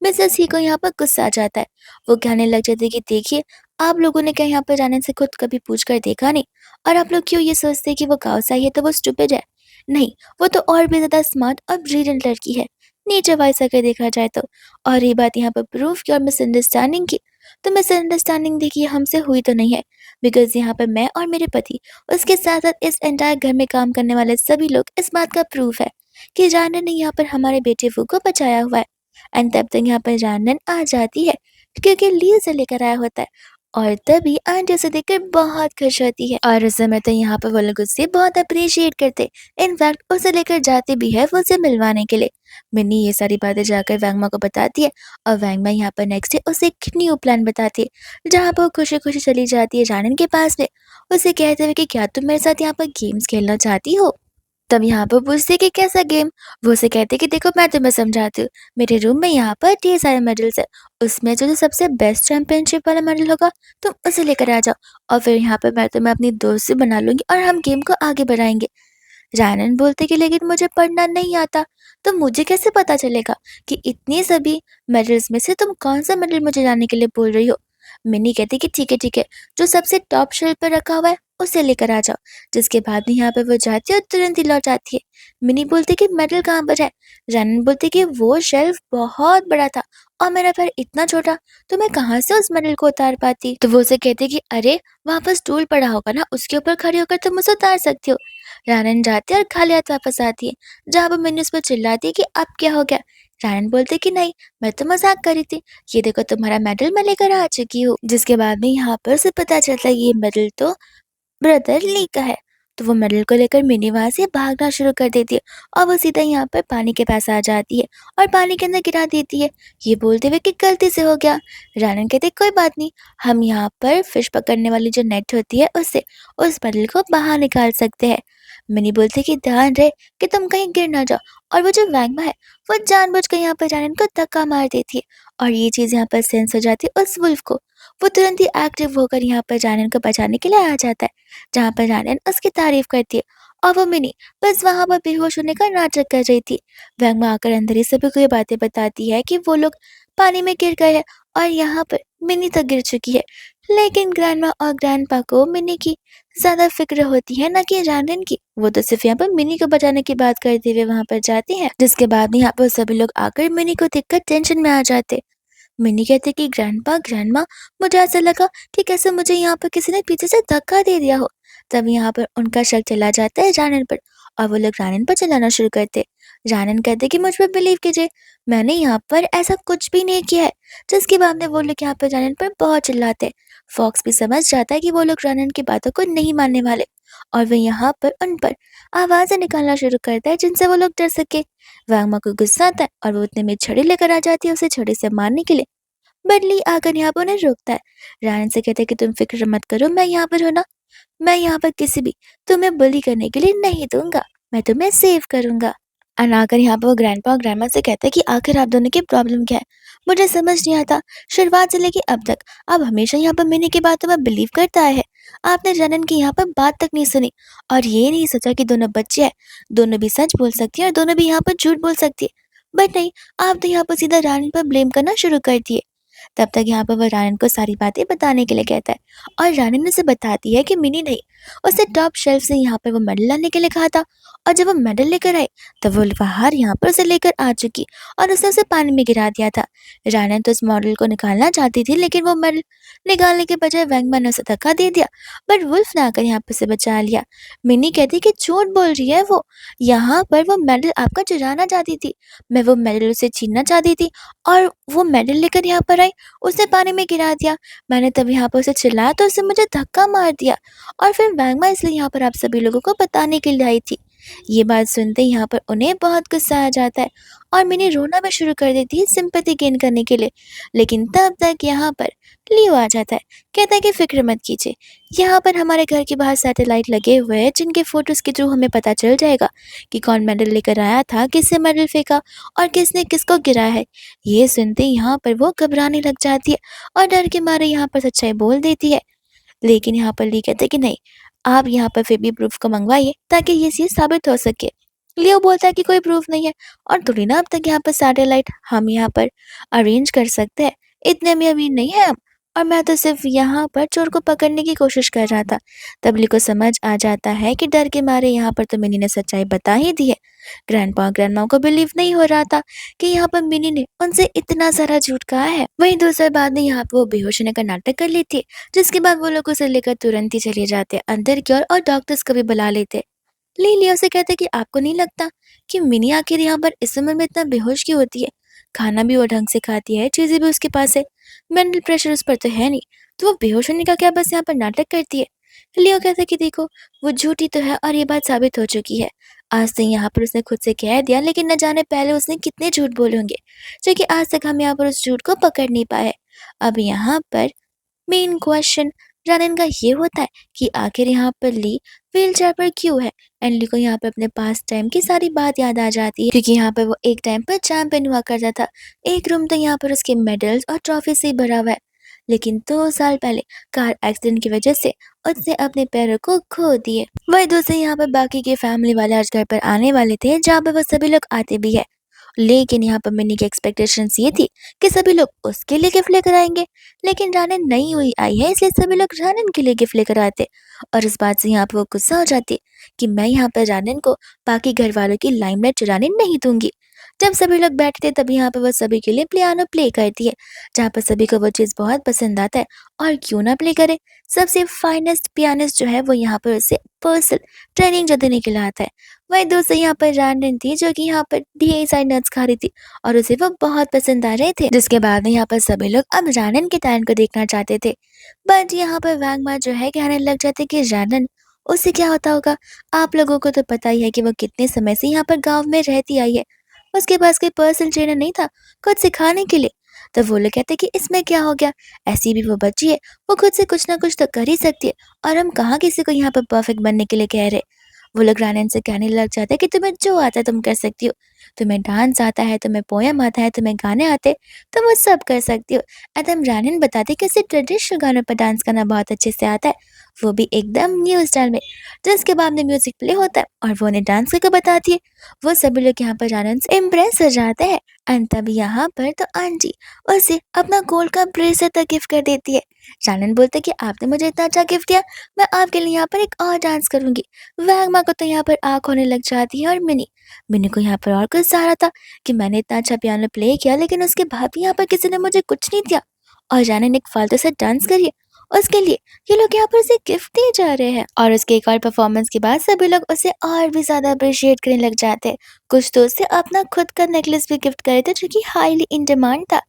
[SPEAKER 1] मिसेस ही को यहाँ पर गुस्सा आ जाता है। वो कहने लग जाती है कि देखिए, आप लोगों ने क्या यहाँ पर जाने से खुद कभी पूछ कर देखा नहीं? और आप लोग क्यों ये सोचते हैं कि वो गाँव से आई है तो वो स्टूपिड है? नहीं, वो तो और भी ज़्यादा स्मार्ट और ब्रिलियंट लड़की है, नेचर वाइज़ अगर देखा जाए तो। और रही बात यहाँ पर प्रूफ की और मिसअंडरस्टैंडिंग की, तो मिसअंडरस्टैंडिंग देखिए हमसे हुई तो नहीं है, बिकॉज़ यहाँ पर मैं और मेरे पति, उसके साथ-साथ इस एंटायर घर में काम करने वाले सभी लोग इस बात का प्रूफ है कि जानन ने यहाँ पर हमारे बेटे वो को बचाया हुआ है। एंड तब तक यहाँ पर जानन आ जाती है क्योंकि ली उसे लेकर आया होता है। और तभी आंटी उसे देखकर बहुत खुश होती है और उस समय तो यहाँ पर वो लोग उसे बहुत अप्रिशिएट करते। इनफैक्ट उसे लेकर जाते भी है वो उसे मिलवाने के लिए। मिन्नी ये सारी बातें जाकर वैंगमा को बताती है और वैंगमा यहाँ पर नेक्स्ट डे उसे एक न्यू प्लान बताती है, जहाँ पर वो खुशी खुशी चली जाती है जानन के पास में, उसे कहते हुए कि क्या तुम मेरे साथ यहाँ पर गेम्स खेलना चाहती हो? तब यहाँ पर पूछती है कि कैसा गेम? वो उसे कहते कि देखो मैं तुम्हें समझाती हूँ। मेरे रूम में यहाँ पर ढेर सारे मेडल्स है। उसमें जो सबसे बेस्ट चैंपियनशिप वाला मेडल होगा तुम उसे लेकर आ जाओ और फिर यहाँ पर मैं तुम्हें अपनी दोस्त से बना लूँगी और हम गेम को आगे बढ़ाएँगे। रानन बोलते कि लेकिन मुझे पढ़ना नहीं आता, तो मुझे कैसे पता चलेगा कि इतनी सभी मेडल्स में से तुम कौन-सा मेडल मुझे लाने के लिए बोल रही हो? मिनी कहती कि ठीक है, जो सबसे टॉप शेल्फ पर रखा हुआ है उसे लेकर आ जाओ। जिसके बाद में यहाँ पे वो जाती है और तुरंत ही लौट आती है। मिनी बोलती कि मेडल कहाँ पर है? रानन बोलती कि वो शेल्फ बहुत बड़ा था और मेरा पैर इतना छोटा, तो मैं कहाँ से उस मेडल को उतार पाती? तो वो उसे कहती कि अरे वहाँ पर स्टूल पड़ा होगा ना, उसके ऊपर खड़े होकर तुम उसे उतार सकती हो। रानन जाती है और खाली हाथ वापस आती है, जहाँ पर मिनी उस पर चिल्लाती है कि अब क्या हो गया? रानन बोलते कि नहीं, मैं तो मजाक कर रही थी। ये देखो तुम्हारा मेडल मैं लेकर आ चुकी हूँ। जिसके बाद में यहाँ पर उसे पता चलता है ये मेडल तो ब्रदर ली का है। तो वो मेडल को लेकर मिनी वहां से भागना शुरू कर देती है और वो सीधा यहाँ पर पानी के पास आ जाती है और पानी के अंदर गिरा देती है, ये बोलते हुए कि गलती से हो गया। रानन कहते कोई बात नहीं, हम यहाँ पर फिश पकड़ने वाली जो नेट होती है उससे उस मेडल को बाहर निकाल सकते हैं। मिनी बोलती कि ध्यान रहे कि तुम कहीं गिर ना जाओ। और वो जो वैंगमा है वो जानबूझकर यहाँ पर रानन को धक्का मार देती है और ये चीज यहाँ पर सेंस हो जाती है उस वुल्फ को। वो तुरंत ही एक्टिव होकर यहाँ पर जानन को बचाने के लिए आ जाता है, जहाँ पर जानन उसकी तारीफ करती है और वो मिनी बस वहां पर बेहोश होने का नाटक कर रही थी। वैंगमा आकर अंदर ही सभी को ये बातें बताती है कि वो लोग पानी में गिर गए हैं और यहाँ पर मिनी तक गिर चुकी है। लेकिन ग्रैंडमा और ग्रैंडपा को मिनी की ज़्यादा फ़िक्र होती है ना कि जानन की। वो तो सिर्फ़ यहाँ पर मिनी को बचाने की बात करते हुए वहाँ पर जाते हैं, जिसके बाद में यहाँ पर सभी लोग आकर मिनी को देखकर टेंशन में आ जाते। मिनी कहते कि ग्रैंडपा ग्रैंडमा, मुझे ऐसा लगा कि कैसे मुझे यहाँ पर किसी ने पीछे से धक्का दे दिया हो। तब यहाँ पर उनका शक चला जाता है जानन पर और वो लोग रानन पर चिल्लाना शुरू करते। रानन कहते कि मुझ पर बिलीव कीजिए, मैंने यहाँ पर ऐसा कुछ भी नहीं किया है। जिसके बाद में वो लोग यहाँ पर रानन पर बहुत चिल्लाते। फॉक्स भी समझ जाता है कि वो लोग रानन की बातों को नहीं मानने वाले और वह यहाँ पर उन पर आवाज़ें निकालना शुरू करता है जिनसे वो लोग डर सके। वांगमा को गुस्सा आता है और वो उतने में छड़ी लेकर आ जाती है उसे छड़ी से मारने के लिए। बदली आकर यहाँ पर उन्हें रोकता है। रायन से कहता है कि तुम फिक्र मत करो, मैं यहाँ पर हूँ ना। मैं यहाँ पर किसी भी तुम्हें बुली करने के लिए नहीं दूंगा, मैं तुम्हें सेव करूंगा। आकर यहाँ पर वो ग्रैंडपा और ग्रैंडमा से कहता है कि आखिर आप दोनों की प्रॉब्लम क्या है? मुझे समझ नहीं आता, शुरुआत से लेके अब तक आप हमेशा यहाँ पर मिनी की बातों में बिलीव करता आए हैं। आपने जनन की यहाँ पर बात तक नहीं सुनी और ये नहीं सोचा कि दोनों बच्चे हैं, दोनों भी सच बोल सकती है और दोनों भी यहाँ पर झूठ बोल सकती है। बट नहीं, आप तो यहाँ पर सीधा रानी पर ब्लेम करना शुरू कर दिए। तब तक यहाँ पर वो रानन को सारी बातें बताने के लिए कहता है और रानन उसे बताती है कि मिनी नहीं, उसे टॉप शेल्फ से यहाँ पर वो मेडल लाने के लिए कहा था और जब वो मेडल लेकर आई तब वो बाहर यहाँ पर उसे लेकर आ चुकी और उसने उसे पानी में गिरा दिया था। रानन तो उस मॉडल को निकालना चाहती थी लेकिन वो मेडल निकालने के बजाय वैंगमैन ने उसे धक्का दे दिया, बट वुल्फ ने आकर यहाँ पर उसे बचा लिया। मिनी कहती कि झूठ बोल रही है वो, यहाँ पर वो मेडल आपका चुराना चाहती थी, मैं वो मेडल उसे छीनना चाहती थी और वो मेडल लेकर यहाँ पर आई, उसने पानी में गिरा दिया। मैंने तब यहाँ पर उसे चिल्लाया तो उसने मुझे धक्का मार दिया और फिर वैंगमा इसलिए यहाँ पर आप सभी लोगों को बताने के लिए आई थी ये बात सुनते ही यहाँ पर उन्हें बहुत गुस्सा आ जाता है और मिनी रोना भी शुरू कर देती है सिंपैथी गेन करने के लिए। लेकिन तब तक यहाँ पर लियो आ जाता है, कहता है कि फिक्र मत कीजिए, यहाँ पर हमारे घर के बाहर सैटेलाइट लगे हुए हैं जिनके फोटोज के थ्रू हमें पता चल जाएगा कि कौन मेडल लेकर आया था, किससे मेडल फेंका और किसने किसको गिराया है। ये सुनते ही यहाँ पर वो घबराने लग जाती है और डर के मारे यहाँ पर सच्चाई बोल देती है। लेकिन यहाँ पर ली कहते हैं कि नहीं, आप यहाँ पर फिर भी प्रूफ को मंगवाइए ताकि ये चीज़ साबित हो सके। लियो बोलता है कि कोई प्रूफ नहीं है और थोड़ी ना अब तक यहाँ पर सैटेलाइट हम यहाँ पर अरेंज कर सकते हैं, इतने में अमीर नहीं है हम, और मैं तो सिर्फ यहाँ पर चोर को पकड़ने की कोशिश कर रहा था। तब ली को समझ आ जाता है कि डर के मारे यहाँ पर तो मिनी ने सच्चाई बता ही दी है। ग्रैंडपा और ग्रैंडमा को बिलीव नहीं हो रहा था कि यहाँ पर मिनी ने उनसे इतना सारा झूठ कहा है। वहीं दूसरे बाद में यहाँ पर वो बेहोश होने का नाटक कर लेती है, जिसके बाद वो लोग उसे लेकर तुरंत ही चले जाते हैं अंदर की ओर और डॉक्टर्स को भी बुला लेते। ली लियो से कहते कि आपको नहीं लगता कि मिनी आखिर यहाँ पर इस उम्र में इतना बेहोश क्यों होती है? खाना भी वो ढंग से खाती है, चीजें भी उसके पास है, मेंटल प्रेशर उस पर तो है नहीं, तो वो बेहोश होने का क्या बस यहाँ पर नाटक करती है? लियो कहता कि देखो, वो झूठी तो है और ये बात साबित हो चुकी है। आज से यहाँ पर उसने खुद से कह दिया, लेकिन न जाने पहले उसने कितने झूठ बोले होंगे, जो कि आज तक हम यहाँ पर उस झूठ को पकड़ नहीं पाए। अब यहाँ पर मेन क्वेश्चन रनन का ये होता है कि आखिर यहाँ पर ली व्हीलचेयर पर क्यों है। एंड ली को यहाँ पर अपने पास टाइम की सारी बात याद आ जाती है, क्योंकि यहाँ पर वो एक टाइम पर चैंपियन हुआ करता था। एक रूम तो यहाँ पर उसके मेडल्स और ट्रॉफी से ही भरा हुआ है, लेकिन 2 साल पहले कार एक्सीडेंट की वजह से उसने अपने पैरों को खो दिए। वही दूसरे यहाँ पर बाकी के फैमिली वाले आज घर पर आने वाले थे, जहाँ पर वो सभी लोग आते भी है। लेकिन यहाँ पर मिनी की एक्सपेक्टेशंस ये थी कि सभी लोग उसके लिए गिफ्ट लेकर आएंगे, लेकिन रानन नई हुई आई है इसलिए सभी लोग रानन के लिए गिफ्ट लेकर आते। और इस बात से यहाँ पर वो गुस्सा हो जाती कि मैं यहाँ पर रानन को बाकी घर वालों की लाइमलाइट चुराने नहीं दूंगी। जब सभी लोग बैठते तब यहाँ पर वो सभी के लिए पियानो प्ले करती है, जहाँ पर सभी को वो चीज़ बहुत पसंद आता है। और क्यों ना प्ले करे, सबसे फाइनेस्ट पियानिस्ट जो है वो यहाँ पर उसे पर्सनल ट्रेनिंग जो देने के लिए आता है। वही दूसरी यहाँ पर रैंडन थी, जो कि यहाँ पर ढेर सारी नट्स खा रही थी और उसे वो बहुत पसंद आ रहे थे, जिसके बाद में यहाँ पर सभी लोग अब रैंडन के टैलेंट को देखना चाहते थे। बट यहाँ पर वैंगमा जो है कहने लग जाते कि रैंडन, उससे क्या होता होगा, आप लोगों को तो पता ही है कि वो कितने समय से यहाँ पर गाँव में रहती आई है, उसके पास कोई पर्सनल ट्रेनर नहीं था खुद सिखाने के लिए। तो वो लोग कहते कि इसमें क्या हो गया, ऐसी भी वो बच्ची है, वो खुद से कुछ ना कुछ तो कर ही सकती है, और हम कहाँ किसी को यहाँ पर परफेक्ट बनने के लिए कह रहे। वो लोग रानन से कहने लग जाते हैं कि तुम्हें जो आता है तुम कर सकती हो, तुम्हें डांस आता है, तुम्हें पोयम आता है, तुम्हें गाने आते, तुम वो सब कर सकती हो। एकदम रानन बताती कि उसे ट्रेडिशनल गानों पर डांस करना बहुत अच्छे से आता है, वो भी एकदम न्यू स्टाइल में। जिसके बाद में म्यूजिक प्ले होता है और वो उन्हें डांस करके बताती है। वो सभी लोग यहाँ पर रानन से इम्प्रेस हो जाते हैं। एंड तब यहाँ पर तो आंटी उसे अपना गोल्ड का ब्रेसलेट तक गिफ्ट कर देती है। रानन बोलते कि आपने मुझे इतना अच्छा गिफ्ट दिया, मैं आपके लिए यहाँ पर एक और डांस करूंगी। वैगमा को तो यहाँ पर आँख होने लग जाती है और मिनी मिनी को यहाँ पर और कुछ सहारा था कि मैंने इतना अच्छा पियानो प्ले किया, लेकिन उसके बाद भी यहाँ पर किसी ने मुझे कुछ नहीं दिया, और रानन एक फालतू से डांस करिए उसके लिए ये लोग यहाँ पर उसे गिफ्ट दिए जा रहे हैं। और उसके एक और परफॉर्मेंस के बाद सभी लोग उसे और भी ज्यादा अप्रिशिएट करने लग जाते हैं। कुछ तो उसे अपना खुद का नेकलेस भी गिफ्ट करे थे, जो कि हाईली इन डिमांड था।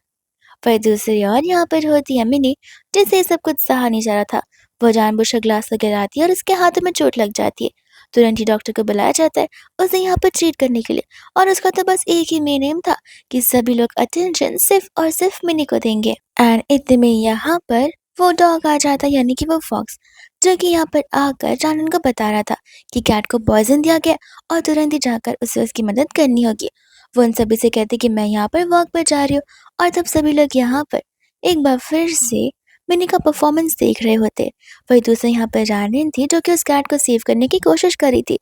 [SPEAKER 1] पर दूसरी ओर यहाँ पर होती है मिनी, जिसे ये सब कुछ सहा नहीं जा रहा था। वो जानबूझकर ग्लास वगैरह आती है और उसके हाथों में चोट लग जाती है। तुरंत ही डॉक्टर को बुलाया जाता है उसे यहाँ पर ट्रीट करने के लिए, और उसका तो बस एक ही मेन एम था कि सभी लोग अटेंशन सिर्फ और सिर्फ मिनी को देंगे। एंड इतने में यहाँ पर वो डॉग आ जाता है, यानी कि वो फॉक्स, जो कि यहाँ पर आकर जानन को बता रहा था कि कैट को पॉइजन दिया गया और तुरंत ही जाकर उसे उसकी मदद करनी होगी। वो उन सभी से कहते कि मैं यहाँ पर वॉक पर जा रही हूँ, और तब सभी लोग यहाँ पर एक बार फिर से मिनी का परफॉर्मेंस देख रहे होते। वही दूसरा यहाँ पर रानिन थी, जो कि उस कैट को सेव करने की कोशिश कर रही थी।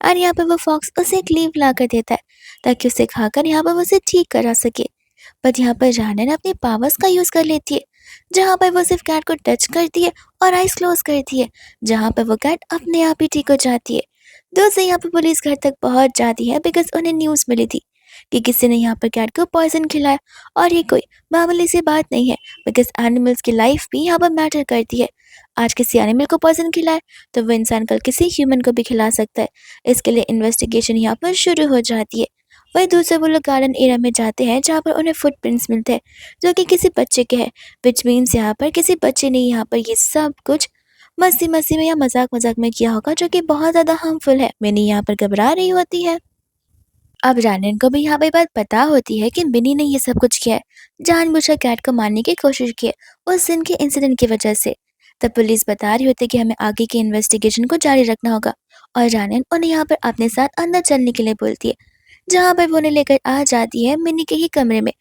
[SPEAKER 1] और यहाँ पर वो फॉक्स उसे एक लीव ला कर देता है ताकि उसे खाकर यहाँ पर वो उसे ठीक करा सके। बट यहाँ पर रानिन अपने पावर्स का यूज कर लेती है, जहाँ पर वो सिर्फ कैट को टच करती है और आइस क्लोज करती है, जहाँ पर वो कैट अपने आप ही ठीक हो जाती है। दूसरे यहाँ पर पुलिस घर तक पहुंच जाती है, बिकॉज उन्हें न्यूज़ मिली थी कि किसी ने यहाँ पर कैट को पॉइजन खिलाया। और ये कोई मामूली सी बात नहीं है, बिकॉज एनिमल्स की लाइफ भी यहाँ पर मैटर करती है। आज किसी एनिमल को पॉइजन खिलाए तो वो इंसान कल किसी ह्यूमन को भी खिला सकता है। इसके लिए इन्वेस्टिगेशन यहाँ पर शुरू हो जाती है। वही दूसरे वो लोग गार्डन एरिया में जाते हैं, जहाँ पर उन्हें फुटप्रिंट्स मिलते हैं, जो कि किसी बच्चे के हैं, विच मीन्स यहाँ पर किसी बच्चे ने यहाँ पर ये सब कुछ मस्ती-मस्ती में या मज़ाक-मज़ाक में किया होगा जो कि बहुत ज़्यादा हार्मफुल है। मिनी यहाँ पर घबरा रही होती है। अब रानन को भी यहाँ पे बात पता होती है कि मिनी ने ये सब कुछ किया है, जानबूझकर कैट को मारने की कोशिश की है, उस दिन के इंसिडेंट की वजह से। तब पुलिस बता रही होती है कि हमें आगे की इन्वेस्टिगेशन को जारी रखना होगा और रानन उन्हें यहाँ पर अपने साथ अंदर चलने के लिए बोलती है, जहाँ पर वो उन्हें लेकर आ जाती है मिनी के ही कमरे में।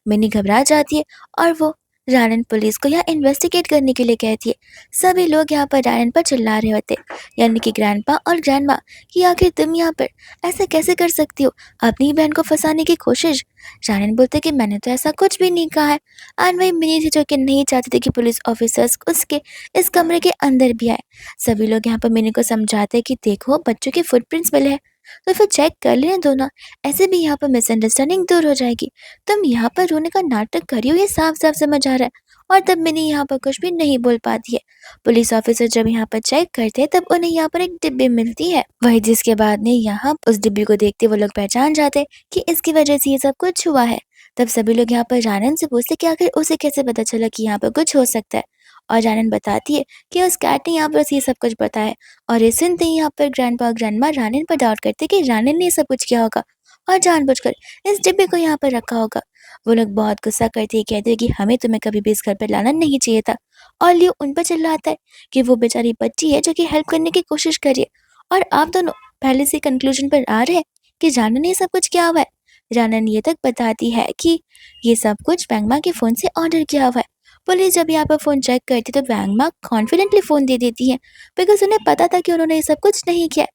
[SPEAKER 1] मिनी घबरा जाती है और वो रानन पुलिस को यहाँ इन्वेस्टिगेट करने के लिए कहती है। सभी लोग यहाँ पर रानन पर चिल्ला रहे होते, यानी कि ग्रैंडपा और ग्रैंडमा, कि आखिर तुम यहाँ पर ऐसे कैसे कर सकती हो, अपनी ही बहन को फंसाने की कोशिश। रानन बोलते कि मैंने तो ऐसा कुछ भी नहीं कहा है। एंड वही मिनी थी जो कि नहीं चाहती थी कि पुलिस ऑफिसर्स उसके इस कमरे के अंदर भी आए। सभी लोग यहाँ पर मिनी को समझाते हैं कि देखो बच्चों के फुटप्रिंट्स मिले हैं, तो फिर चेक कर लेने दो ना, ऐसे भी यहाँ पर मिसअंडरस्टैंडिंग दूर हो जाएगी। तुम यहाँ पर रोने का नाटक कर रही हो, ये साफ-साफ समझ आ रहा है। और तब मिनी यहाँ पर कुछ भी नहीं बोल पाती है। पुलिस ऑफिसर जब यहाँ पर चेक करते हैं तब उन्हें यहाँ पर एक डिब्बी मिलती है। वही जिसके बाद में यहाँ उस डिब्बी को देखते वो लोग पहचान जाते हैं कि इसकी वजह से ये सब कुछ हुआ है। तब सभी लोग यहाँ पर रानन से पूछते कि आखिर उसे कैसे पता चला कि यहाँ पर कुछ हो सकता है। और रानन बताती है कि उस कैट ने यहाँ पर उसे ये सब कुछ बताया। और ये सुनते ही यहाँ पर ग्रैंडपा और ग्रैंडमा रानन पर डाउट करते कि रानन ने ये सब कुछ किया होगा और जानबूझकर इस डिब्बे को यहाँ पर रखा होगा। वो लोग बहुत गुस्सा करते ही कहते हैं कि हमें तुम्हें कभी भी इस घर पर लाना नहीं चाहिए था। और लियो उन पर चिल्लाता है कि वो बेचारी बच्ची है जो कि हेल्प करने की कोशिश कर रही है और आप दोनों पहले से कंक्लूजन पर आ रहे हैं कि रानन ने ये सब कुछ किया हुआ है। रानन ये तक बताती है कि ये सब कुछ वैंगमा के फोन से ऑर्डर किया हुआ है। पुलिस जब यहाँ पर फोन चेक करती तो वैंगमा कॉन्फिडेंटली फोन दे देती है, बिकॉज उन्हें पता था कि उन्होंने ये सब कुछ नहीं किया।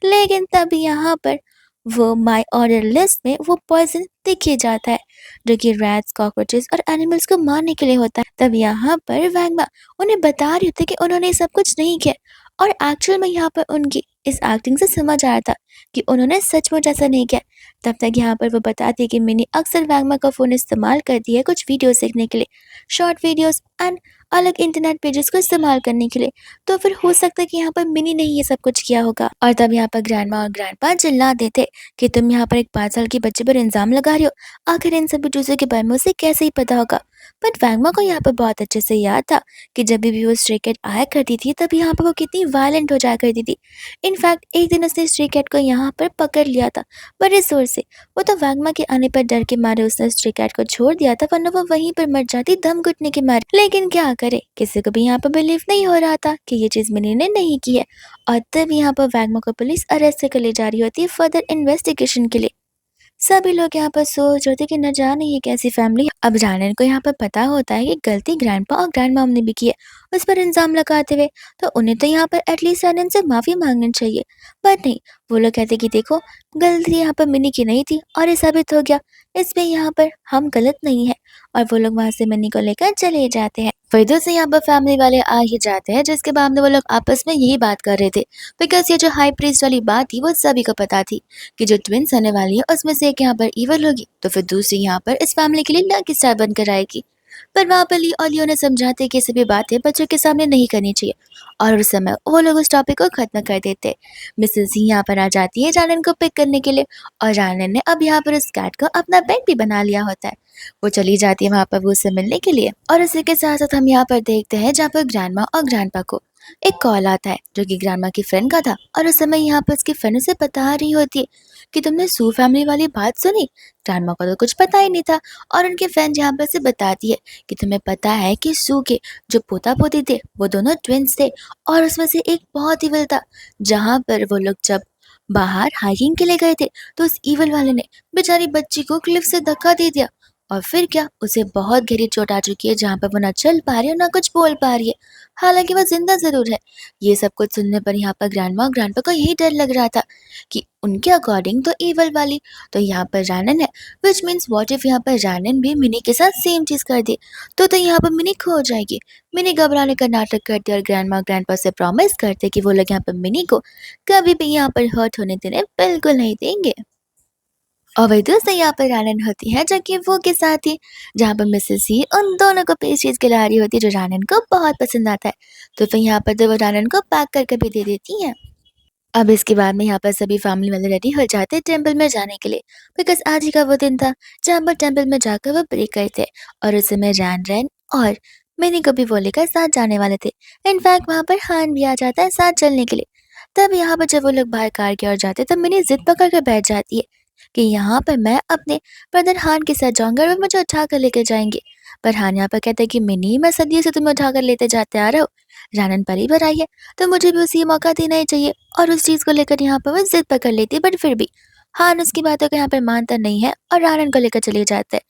[SPEAKER 1] लेकिन तब यहाँ पर वो माय ऑर्डर लिस्ट में वो पॉइजन दिख ही जाता है, जो कि रैट्स, कॉकरोचेस और एनिमल्स को मारने के लिए होता है। तब यहाँ पर वैंगमा उन्हें बता रही होती कि उन्होंने ये सब कुछ नहीं किया और एक्चुअल में यहाँ पर उनकी इस एक्टिंग से समझ आया था कि उन्होंने सचमुच ऐसा नहीं किया। तब तक यहाँ पर वो बताती है कि मिनी अक्सर वैंगमा का फ़ोन इस्तेमाल करती है कुछ वीडियो सीखने के लिए, शॉर्ट वीडियोस एंड अलग इंटरनेट पेजेस को इस्तेमाल करने के लिए। तो फिर हो सकता है कि यहाँ पर मिनी ने ही ये सब कुछ किया होगा। और तब यहाँ पर ग्रैंडमा और ग्रैंडपा चिल्ला देते कि तुम यहाँ पर एक 5 साल की बच्चे पर इल्ज़ाम लगा रही हो, आखिर इन सभी चीज़ों के बारे में उसे कैसे ही पता होगा। बट वैंगमा को यहाँ पर बहुत अच्छे से याद था कि जब भी वो स्ट्रे कैट आया करती थी तब यहाँ पर वो कितनी वायलेंट हो जाया करती थी। इनफैक्ट एक दिन उसने स्ट्रे कैट को यहाँ पर पकड़ लिया था बड़े जोर से। वो तो वैंगमा के आने पर डर के मारे उसने स्ट्रे कैट को छोड़ दिया था, वरना वो वहीं पर मर जाती दम घुटने के मारे। लेकिन क्या करे, किसी को भी यहाँ पर बिलीव नहीं हो रहा था कि ये चीज़ मिनी ने नहीं की है। और तब यहाँ पर वैंगमा को पुलिस अरेस्ट कर ले जा रही होती है फर्दर इन्वेस्टिगेशन के लिए। सभी लोग यहाँ पर सोच रहे थे कि न जाने ये कैसी फैमिली है। अब रानन को यहाँ पर पता होता है कि गलती ग्रैंडपा और ग्रैंडमॉम ने भी की है उस पर इल्जाम लगाते हुए, तो उन्हें तो यहाँ पर एटलीस्ट रानन से माफी मांगनी चाहिए। बट नहीं, वो लोग कहते कि देखो गलती यहाँ पर मिनी की नहीं थी और ये साबित हो गया, इसमें यहाँ पर हम गलत नहीं है। और वो लोग वहां से मिनी को लेकर चले जाते हैं। फिर से यहाँ पर फैमिली वाले आ ही जाते हैं, जिसके बाद में वो लोग आपस में यही बात कर रहे थे, बिकॉज ये जो हाई प्रीस्ट वाली बात थी वो सभी को पता थी कि जो ट्विंस आने वाली है उसमें से एक यहाँ पर ईवल होगी, तो फिर दूसरी यहाँ पर इस फैमिली के लिए लकी स्टार बनकर आएगी। पर वहाँ पर ली और लियो ने समझाते कि ये सभी बातें बच्चों के सामने नहीं करनी चाहिए, और उस समय वो लोग उस टॉपिक को खत्म कर देते। मिसेस ही यहाँ पर आ जाती है रानन को पिक करने के लिए, और रानन ने अब यहाँ पर उस कैट को अपना पेट भी बना लिया होता है। वो चली जाती है वहाँ पर वो उससे मिलने के लिए, और इसी के साथ साथ हम यहाँ पर देखते हैं जहाँ पर ग्रैंडमा और ग्रैंडपा को एक कॉल आता है जो कि ग्रैंडमा की फ्रेंड का था। और उस समय यहाँ पर उसकी फ्रेंड उसे बता रही होती है कि तुमने सू फैमिली वाली बात सुनी। ग्रैंडमा को तो कुछ पता ही नहीं था, और उनके फ्रेंड यहाँ पर से बताती है कि तुम्हें पता है कि सू के जो पोता पोती थे वो दोनों ट्विंस थे, और उसमें से एक बहुत इवल था। जहाँ पर वो लोग जब बाहर हाइकिंग के लिए गए थे तो उस इवल वाले ने बेचारी बच्ची को क्लिफ से धक्का दे दिया, और फिर क्या उसे बहुत गहरी चोट आ चुकी है, जहाँ पर वो ना चल पा रही है ना कुछ बोल पा रही है। हालांकि वो जिंदा जरूर है। ये सब कुछ सुनने पर यहाँ पर ग्रैंडमा और ग्रैंडपा को यही डर लग रहा था कि उनके अकॉर्डिंग तो ईवल वाली तो यहाँ पर रानन है, विच मीन्स व्हाट इफ यहाँ पर रानन भी मिनी के साथ सेम चीज कर दे, तो यहाँ पर मिनी खो जाएगी। मिनी घबराने का नाटक करते और ग्रैंडमा और ग्रैंडपा से प्रॉमिस करते कि वो लोग यहाँ पर मिनी को कभी भी यहाँ पर हर्ट होने देने बिल्कुल नहीं देंगे। और वही दूसरी यहाँ पर रानन होती है जो कि वो के साथ ही, जहाँ पर मिसेस ही उन दोनों को पेस्ट्रीज खिला रही होती है जो रानन को बहुत पसंद आता है। तो फिर यहाँ पर तो वो रानन को पैक करके भी दे देती हैं। अब इसके बाद में यहाँ पर सभी फैमिली वाले रेडी हो जाते हैं टेंपल में जाने के लिए, बिकॉज आज ही का वो दिन था जहाँ पर टेंपल में जाकर वो प्रे करते। और उस समय रैन रैन और मिनी को भी वो लेकर साथ जाने वाले थे। इनफैक्ट वहाँ पर हान भी आ जाता है साथ चलने के लिए। तब यहाँ पर जब वो लोग बाहर कार की ओर जाते तब मिनी जिद पकड़ कर बैठ जाती है कि यहाँ पर मैं अपने ब्रदर हान के साथ जाऊंगा और वो मुझे उठा कर लेकर जाएंगे। पर हान यहाँ पर कहता है कि मिनी, मैं सदियों से तुम्हें उठा कर लेते जाते आ रहा हूँ, रानन परी पर आई है तो मुझे भी उसी मौका देना ही चाहिए। और उस चीज को लेकर यहाँ पर वो जिद पकड़ लेती है, बट फिर भी हान उसकी बातों को यहाँ पर मानता नहीं है और रानन को लेकर चले जाता है।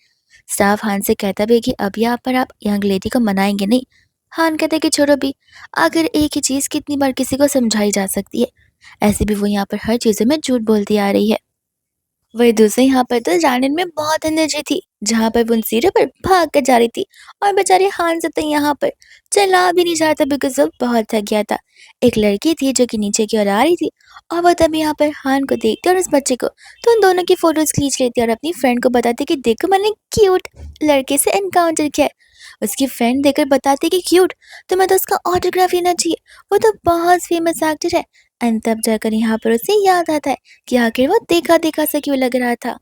[SPEAKER 1] स्टाफ हान से कहता भी है कि अब यहाँ पर आप यंग लेडी को मनाएंगे नहीं। हान कहता है कि छोड़ो भी, आखिर एक ही चीज कितनी बार किसी को समझाई जा सकती है। ऐसे भी वो यहाँ पर हर चीज़ों में झूठ बोलती आ रही है। वही दूसरे यहाँ पर तो रानन में बहुत एनर्जी थी, जहाँ पर वो उन सीढ़ियों पर भाग कर जा रही थी और बेचारे हान से तो यहाँ पर चला भी नहीं जाता बिकॉज वो बहुत थक गया था। एक लड़की थी जो कि नीचे की ओर आ रही थी और वो तभी यहाँ पर हान को देखती और उस बच्चे को, तो उन दोनों की फोटोज खींच लेती और अपनी फ्रेंड को बताती कि देखो मैंने क्यूट लड़के से एनकाउंटर किया है। उसकी फ्रेंड देखकर बताती कि क्यूट, तुम्हें तो उसका ऑटोग्राफ लेना चाहिए, वो तो बहुत फेमस एक्टर है। एंड तब जाकर यहाँ पर उसे याद आता है कि आखिर वो देखा देखा सा क्यों लग रहा था।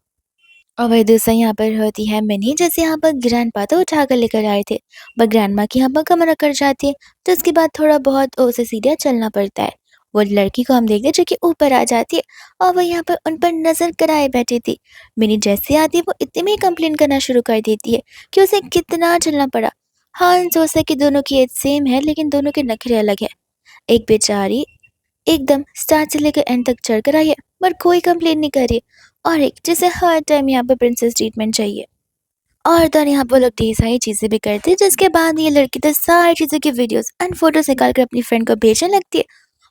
[SPEAKER 1] और वही दूसरा यहाँ पर होती है मिनी, जैसे यहाँ पर ग्रैंडपा तो उठा कर लेकर आए थे, पर ग्रैंडमा की यहाँ पर कमर कर जाती है, तो उसके बाद थोड़ा बहुत उसे सीधा चलना पड़ता है। वो लड़की को हम देखते हैं जो कि ऊपर आ जाती है और वो यहाँ पर उन पर नजर कराए बैठी थी। मिनी जैसे आती है वो इतने में कंप्लेन करना शुरू कर देती है कि उसे कितना चलना पड़ा। हाँ, सोचता है कि दोनों की एज सेम है लेकिन दोनों के नखरे अलग है। एक बेचारी एकदम स्टार्ट से लेकर एंड तक चढ़ कर आई है, पर कोई कंप्लेन नहीं कर रही, और एक जिसे हर टाइम यहाँ पे प्रिंसेस ट्रीटमेंट चाहिए। और तो यहाँ पर लोग ढेर सारी चीजें भी करते हैं, जिसके बाद ये लड़की तो सारी चीजों की वीडियोस एंड फोटोज निकाल कर अपनी फ्रेंड को भेजने लगती है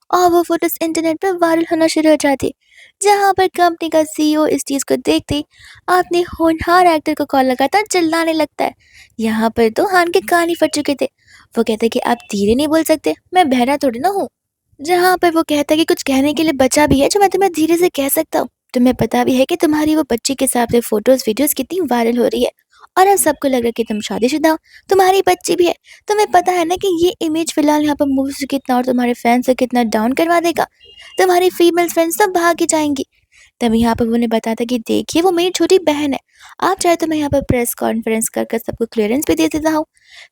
[SPEAKER 1] और वो फोटोज इंटरनेट पर वायरल होना शुरू हो जाती है। जहाँ पर कंपनी का सीईओ इस चीज को देखते ही अपने होनहार एक्टर को कॉल लगातार चिल्लाने लगता है। यहाँ पर तो हान के कान ही फट चुके थे। वो कहते कि आप धीरे नहीं बोल सकते, मैं बहरा थोड़ी ना हूँ। जहाँ पर वो कहता है कि कुछ कहने के लिए बचा भी है जो मैं तुम्हें धीरे से कह सकता हूँ। तुम्हें पता भी है कि तुम्हारी वो बच्ची के साथ फोटोज वीडियोस कितनी वायरल हो रही है और अब सबको लग रहा है कि तुम शादीशुदा हो, तुम्हारी बच्ची भी है। तुम्हें पता है ना कि ये इमेज फिलहाल यहाँ पर मूवीज से कितना और तुम्हारे फैंस से कितना डाउन करवा देगा। तुम्हारी फीमेल फ्रेंड्स सब भाग ही जाएंगी। तभी यहाँ पर उन्हें बताता कि देखिए वो मेरी छोटी बहन है, आप चाहे तो मैं यहाँ पर प्रेस कॉन्फ्रेंस कर कर सबको क्लियरेंस भी दे देता हूँ,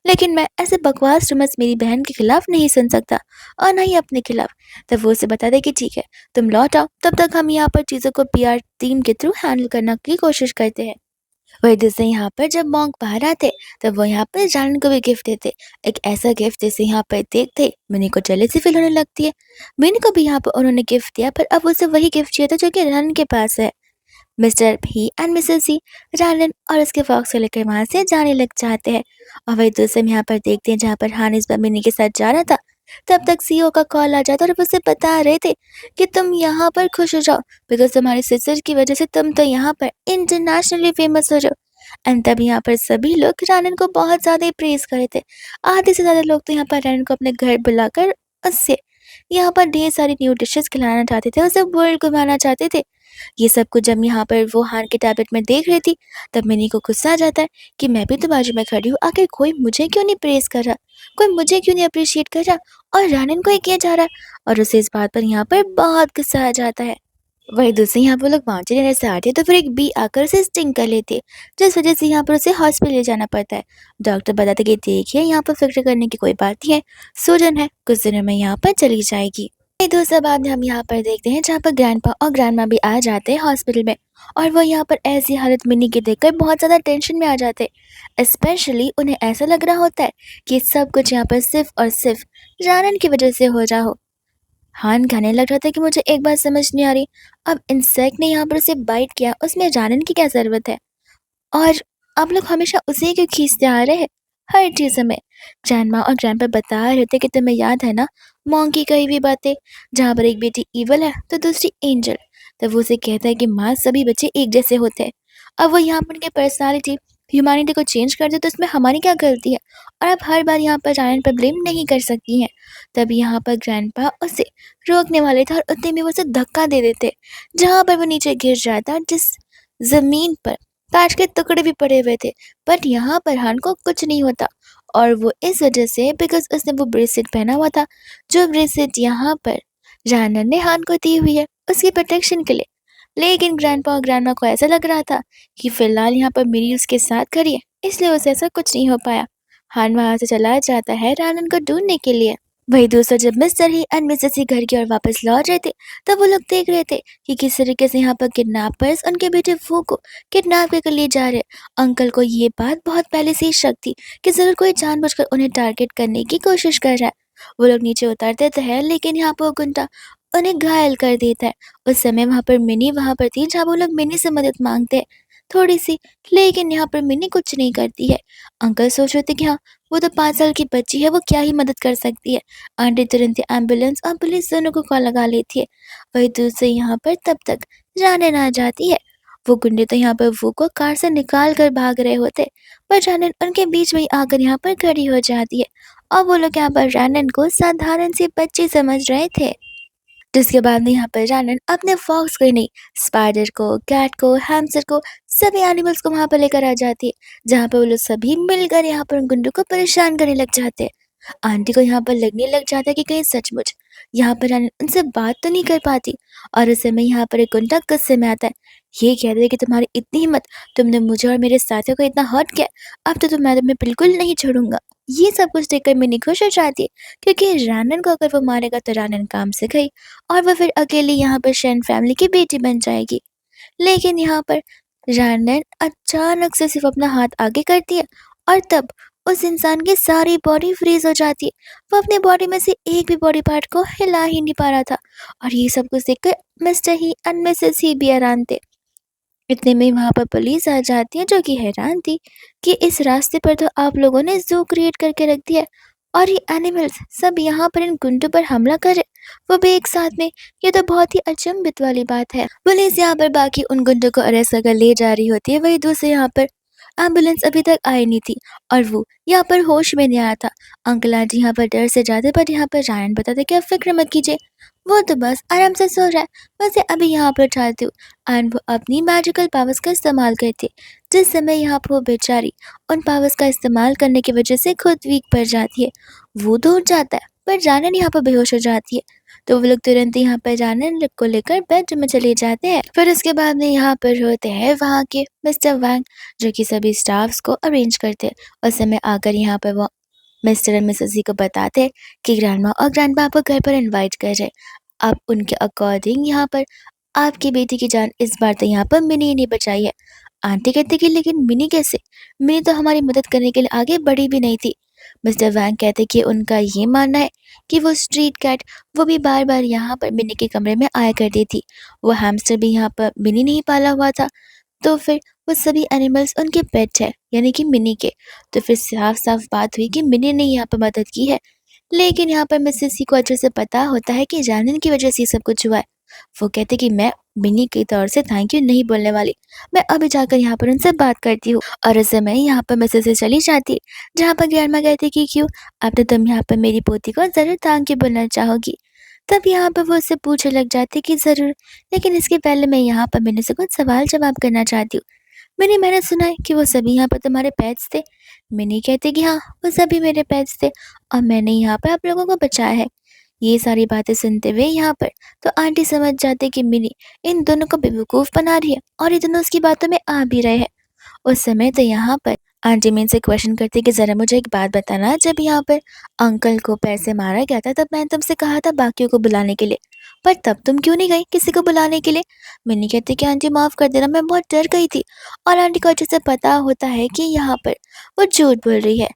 [SPEAKER 1] लेकिन मैं ऐसे बकवास रूमर्स मेरी बहन के खिलाफ नहीं सुन सकता और ना ही अपने खिलाफ। तब वो उसे बता दे कि ठीक है तुम लौट आओ, तब तक हम यहाँ पर चीज़ों को पीआर टीम के थ्रू हैंडल करने की कोशिश करते हैं। वही दूसरे यहाँ पर जब मॉन्क बाहर आते तब वो यहाँ पर जानन को भी गिफ्ट देते, एक ऐसा गिफ्ट जिसे यहाँ पर देखते मिनी को जेलसी फील होने लगती है। मिनी को भी यहाँ पर उन्होंने गिफ्ट दिया, पर अब उसे वही गिफ्ट चाहिए था जो कि रन के पास है। मिस्टर भी एंड मिसेस सी रानन और उसके फॉक्स को लेकर वहां से जाने लग जाते हैं। और वही दूसरे में यहाँ पर देखते हैं जहाँ पर हान इस बार मिनी के साथ जा रहा था, तब तक सीईओ का कॉल आ जाता है और वो उसे बता रहे थे कि तुम यहाँ पर खुश हो जाओ बिकॉज तुम्हारी सिस्टर की वजह से तुम तो यहाँ पर इंटरनेशनली फेमस हो जाओ। एंड तब यहाँ पर सभी लोग रानन को बहुत ज्यादा प्रेज कर रहे थे। आधे से ज्यादा लोग तो यहाँ पर रानन को अपने घर बुलाकर उससे यहाँ पर ढेर सारी न्यू डिशेस खिलाना चाहते थे, उसे वर्ल्ड घुमाना चाहते थे। ये सब कुछ जब यहाँ पर वो हान के टैबलेट में देख रही थी तब मिनी को गुस्सा आ जाता है कि मैं भी तो बाजू में खड़ी हूँ, आखिर कोई मुझे क्यों नहीं प्रेस कर रहा, कोई मुझे क्यों नहीं अप्रिशिएट कर रहा और रानन को ही किया जा रहा है। और उसे इस बात पर यहाँ पर बहुत गुस्सा आ जाता है। वही दूसरे यहाँ पर लोग पहुंचे रहने से आते तो फिर एक बी आकर उसे स्टिंग कर लेती है, जिस वजह से यहाँ पर उसे हॉस्पिटल ले जाना पड़ता है। डॉक्टर बताते कि देखिए यहाँ पर फिक्र करने की कोई बात नहीं है, सूजन है, कुछ दिनों में यहाँ पर चली जाएगी। ये दूसरा बाद हम यहाँ पर देखते हैं जहाँ पर ग्रैंडपा और ग्रैंडमा भी आ जाते हैं हॉस्पिटल में, और वो यहाँ पर ऐसी हालत मिनी की देखकर बहुत ज़्यादा टेंशन में आ जाते हैं। स्पेशली उन्हें ऐसा लग रहा होता है कि सब कुछ यहाँ पर सिर्फ और सिर्फ रानन की वजह से हो रहा हो। हान कहने लग रहा था कि मुझे एक बात समझ नहीं आ रही, अब इंसेक्ट ने यहाँ पर उसे बाइट किया, उसमें जानन की क्या जरूरत है, और आप लोग हमेशा उसे क्यों खींचते आ रहे हैं हर चीज में। ग्रैंडमा और ग्रैंडपा बता रहे थे कि तुम्हें याद है ना मॉन्ग की कही हुई बातें, जहाँ पर एक बेटी इवल है तो दूसरी एंजल। तब वो उसे कहता है कि माँ सभी बच्चे एक जैसे होते हैं, अब वो यहाँ पर उनकी पर्सनालिटी ह्यूमैनिटी को चेंज कर दे तो उसमें हमारी क्या गलती है, और आप हर बार यहाँ पर जानन पर ब्लेम नहीं कर सकती हैं। तब यहाँ पर ग्रैंडपा उसे रोकने वाले थे और उतने में वो उसे धक्का दे देते, जहाँ पर वो नीचे गिर जाता, जिस जमीन पर कांच के टुकड़े भी पड़े हुए थे। बट यहाँ पर हान को कुछ नहीं होता, और वो इस वजह से बिकॉज उसने वो ब्रेसलेट पहना हुआ था, जो ब्रेसलेट यहाँ पर जानन ने हान को दी हुई है उसकी प्रोटेक्शन के लिए। लेकिन ग्रैंडपा और ग्रैंडमा को ऐसा लग रहा था कि फिलहाल यहाँ पर मेरी उसके साथ खड़ी है, इसलिए उसे ऐसा कुछ नहीं हो पाया। हान वहाँ से चला जाता है रानन को ढूँढने के लिए। वहीं दूसरा जब मिस्टर ही एंड मिसेस ही घर की ओर वापस लौट रहे थे, तब वो लोग देख रहे थे कि किस तरीके से यहाँ पर किडनैपर्स उनके बेटे वो को किडनैप करके ले जा रहे हैं। अंकल को ये बात बहुत पहले से ही शक थी कि ज़रूर कोई जानबूझकर उन्हें टारगेट करने की कोशिश कर रहा है। वो लोग नीचे उतरते तो है, लेकिन यहाँ पर वो गुंडा उन्हें घायल कर देता है। उस समय वहाँ पर मिनी वहाँ पर थी, जहाँ वो लोग मिनी से मदद मांगते हैं थोड़ी सी, लेकिन यहाँ पर मिनी कुछ नहीं करती है। अंकल सोच रहे थे कि हाँ, वो तो 5 साल की बच्ची है, वो क्या ही मदद कर सकती है। आंटी तुरंत ही एम्बुलेंस और पुलिस दोनों को कॉल लगा लेती है। वहीं दूसरे यहाँ पर तब तक जानन आ जाती है। वो गुंडे तो यहाँ पर वो को कार से निकाल कर भाग रहे होते, पर जानन उनके बीच में ही आकर यहाँ पर खड़ी हो जाती है। और वो लोग यहाँ पर जानन को साधारण सी बच्ची समझ रहे थे। जिसके बाद में यहाँ पर जानन अपने फॉक्स को ही नहीं, स्पाइडर को, कैट को, हैमस्टर को, सभी एनिमल्स को वहाँ पर लेकर आ जाती है, जहाँ पर वो लोग सभी मिलकर यहाँ पर उन गुंडों को परेशान करने लग जाते हैं। आंटी को यहाँ पर लगने लग जाता है कि कहीं सचमुच यहाँ पर जानन उनसे बात तो नहीं कर पाती। और उस समय यहाँ पर एक गुंडा गुस्से में आता है, ये कहते हैं कि तुम्हारी इतनी हिम्मत, तुमने मुझे और मेरे साथियों को इतना हर्ट किया, अब तो मैं तुम्हें बिल्कुल नहीं छोड़ूंगा। ये सब कुछ देखकर मिनी खुश हो जाती है, क्योंकि रानन को अगर वो मारेगा तो रानन काम से गई और वो फिर अकेली यहाँ पर शैन फैमिली की बेटी बन जाएगी। लेकिन यहाँ पर रानन अचानक से सिर्फ अपना हाथ आगे करती है, और तब उस इंसान की सारी बॉडी फ्रीज हो जाती है। वो अपनी बॉडी में से एक भी बॉडी पार्ट को हिला ही नहीं पा रहा था। और ये सब कुछ देखकर मिस्टर ही एंड मिसेस ही भी हैरान थे। इतने में वहां पर पुलिस आ जाती है, जो कि हैरान थी कि इस रास्ते पर तो आप लोगों ने जू क्रिएट करके रख दिया है, और ये एनिमल्स सब यहाँ पर इन गुंडों पर हमला कर रहे, वो भी एक साथ में। ये तो बहुत ही अचंभित वाली बात है। पुलिस यहाँ पर बाकी उन गुंडों को अरेस्ट कर ले जा रही होती है। वही दूसरे यहाँ पर एम्बुलेंस अभी तक आई नहीं थी, और वो यहाँ पर होश में नहीं आया था। अंकल आंटी यहाँ पर डर से जाते, पर यहाँ पर रायन बताते कि आप फिक्र मत कीजिए, वो तो बस आराम से सो रहा है, बस अभी यहाँ पर उठाती हूँ। एंड वो अपनी मैजिकल पावर्स का इस्तेमाल करती है। जिस समय यहाँ पर वो बेचारी उन पावर्स का इस्तेमाल करने की वजह से खुद वीक पड़ जाती है। वो तो उठ जाता है, पर जानन यहाँ पर बेहोश हो जाती है। तो वो लोग तुरंत यहाँ पर जानन को लेकर बेडरूम में चले जाते हैं। फिर उसके बाद में यहाँ पर होते हैं वहाँ के मिस्टर वैंग, जो कि सभी स्टाफ्स को अरेंज करते हैं। उस समय आकर यहाँ पर वो मिस्टर एंड मिसेस जी को बताते हैं कि ग्रैंडमा और ग्रैंडपा आपको घर पर इनवाइट कर रहे हैं। अब उनके अकॉर्डिंग यहाँ पर आपकी बेटी की जान इस बार तो यहाँ पर मिनी ही नहीं बचाई है। आंटी कहती कि लेकिन मिनी कैसे? मिनी तो हमारी मदद करने के लिए आगे बढ़ी भी नहीं थी। मिस्टर वैंग कहते कि उनका ये मानना है कि वो स्ट्रीट कैट, वो भी बार बार यहाँ पर मिनी के कमरे में आया करती थी। वो हैमस्टर भी यहाँ पर मिनी नहीं पाला हुआ था, तो फिर वो सभी एनिमल्स उनके पेट है, यानी कि मिनी के। तो फिर साफ साफ बात हुई कि मिनी ने यहाँ पर मदद की है। लेकिन यहाँ पर मिसेस सी को अच्छे से पता होता है कि जानन की वजह से ये सब कुछ हुआ है। वो कहते कि मैं मिनी की तौर से थैंक यू नहीं बोलने वाली, मैं अभी जाकर यहाँ पर उनसे बात करती हूँ। और उस समय यहाँ पर मिसेस सी चली जाती है, जहाँ पर ग्रैंडमा कहती कि क्यों, अब तो तुम यहाँ पर मेरी पोती को ज़रूर थैंक यू बोलना चाहोगी। तब यहाँ पर वो उससे पूछने लग जाती कि ज़रूर, लेकिन इसके पहले मैं यहाँ पर मिनी से कुछ सवाल जवाब करना चाहती हूँ। मैंने सुना है कि वो सभी यहाँ पर तुम्हारे पेट्स थे। मिनी कहती कि हाँ, वो सभी मेरे पेट्स थे, और मैंने यहाँ पर आप लोगों को बचाया है। ये सारी बातें सुनते हुए यहाँ पर तो आंटी समझ जाते कि मिनी इन दोनों को बेवकूफ़ बना रही है, और ये दोनों उसकी बातों में आ भी रहे हैं। उस समय तो यहाँ पर आंटी मीन से क्वेश्चन करती कि ज़रा मुझे एक बात बताना, जब यहाँ पर अंकल को पैसे मारा गया था, तब मैंने तुमसे कहा था बाकियों को बुलाने के लिए, पर तब तुम क्यों नहीं गई किसी को बुलाने के लिए? मिनी कहती कि आंटी माफ़ कर देना, मैं बहुत डर गई थी। और आंटी को अच्छे से पता होता है कि यहाँ पर वो झूठ बोल रही है।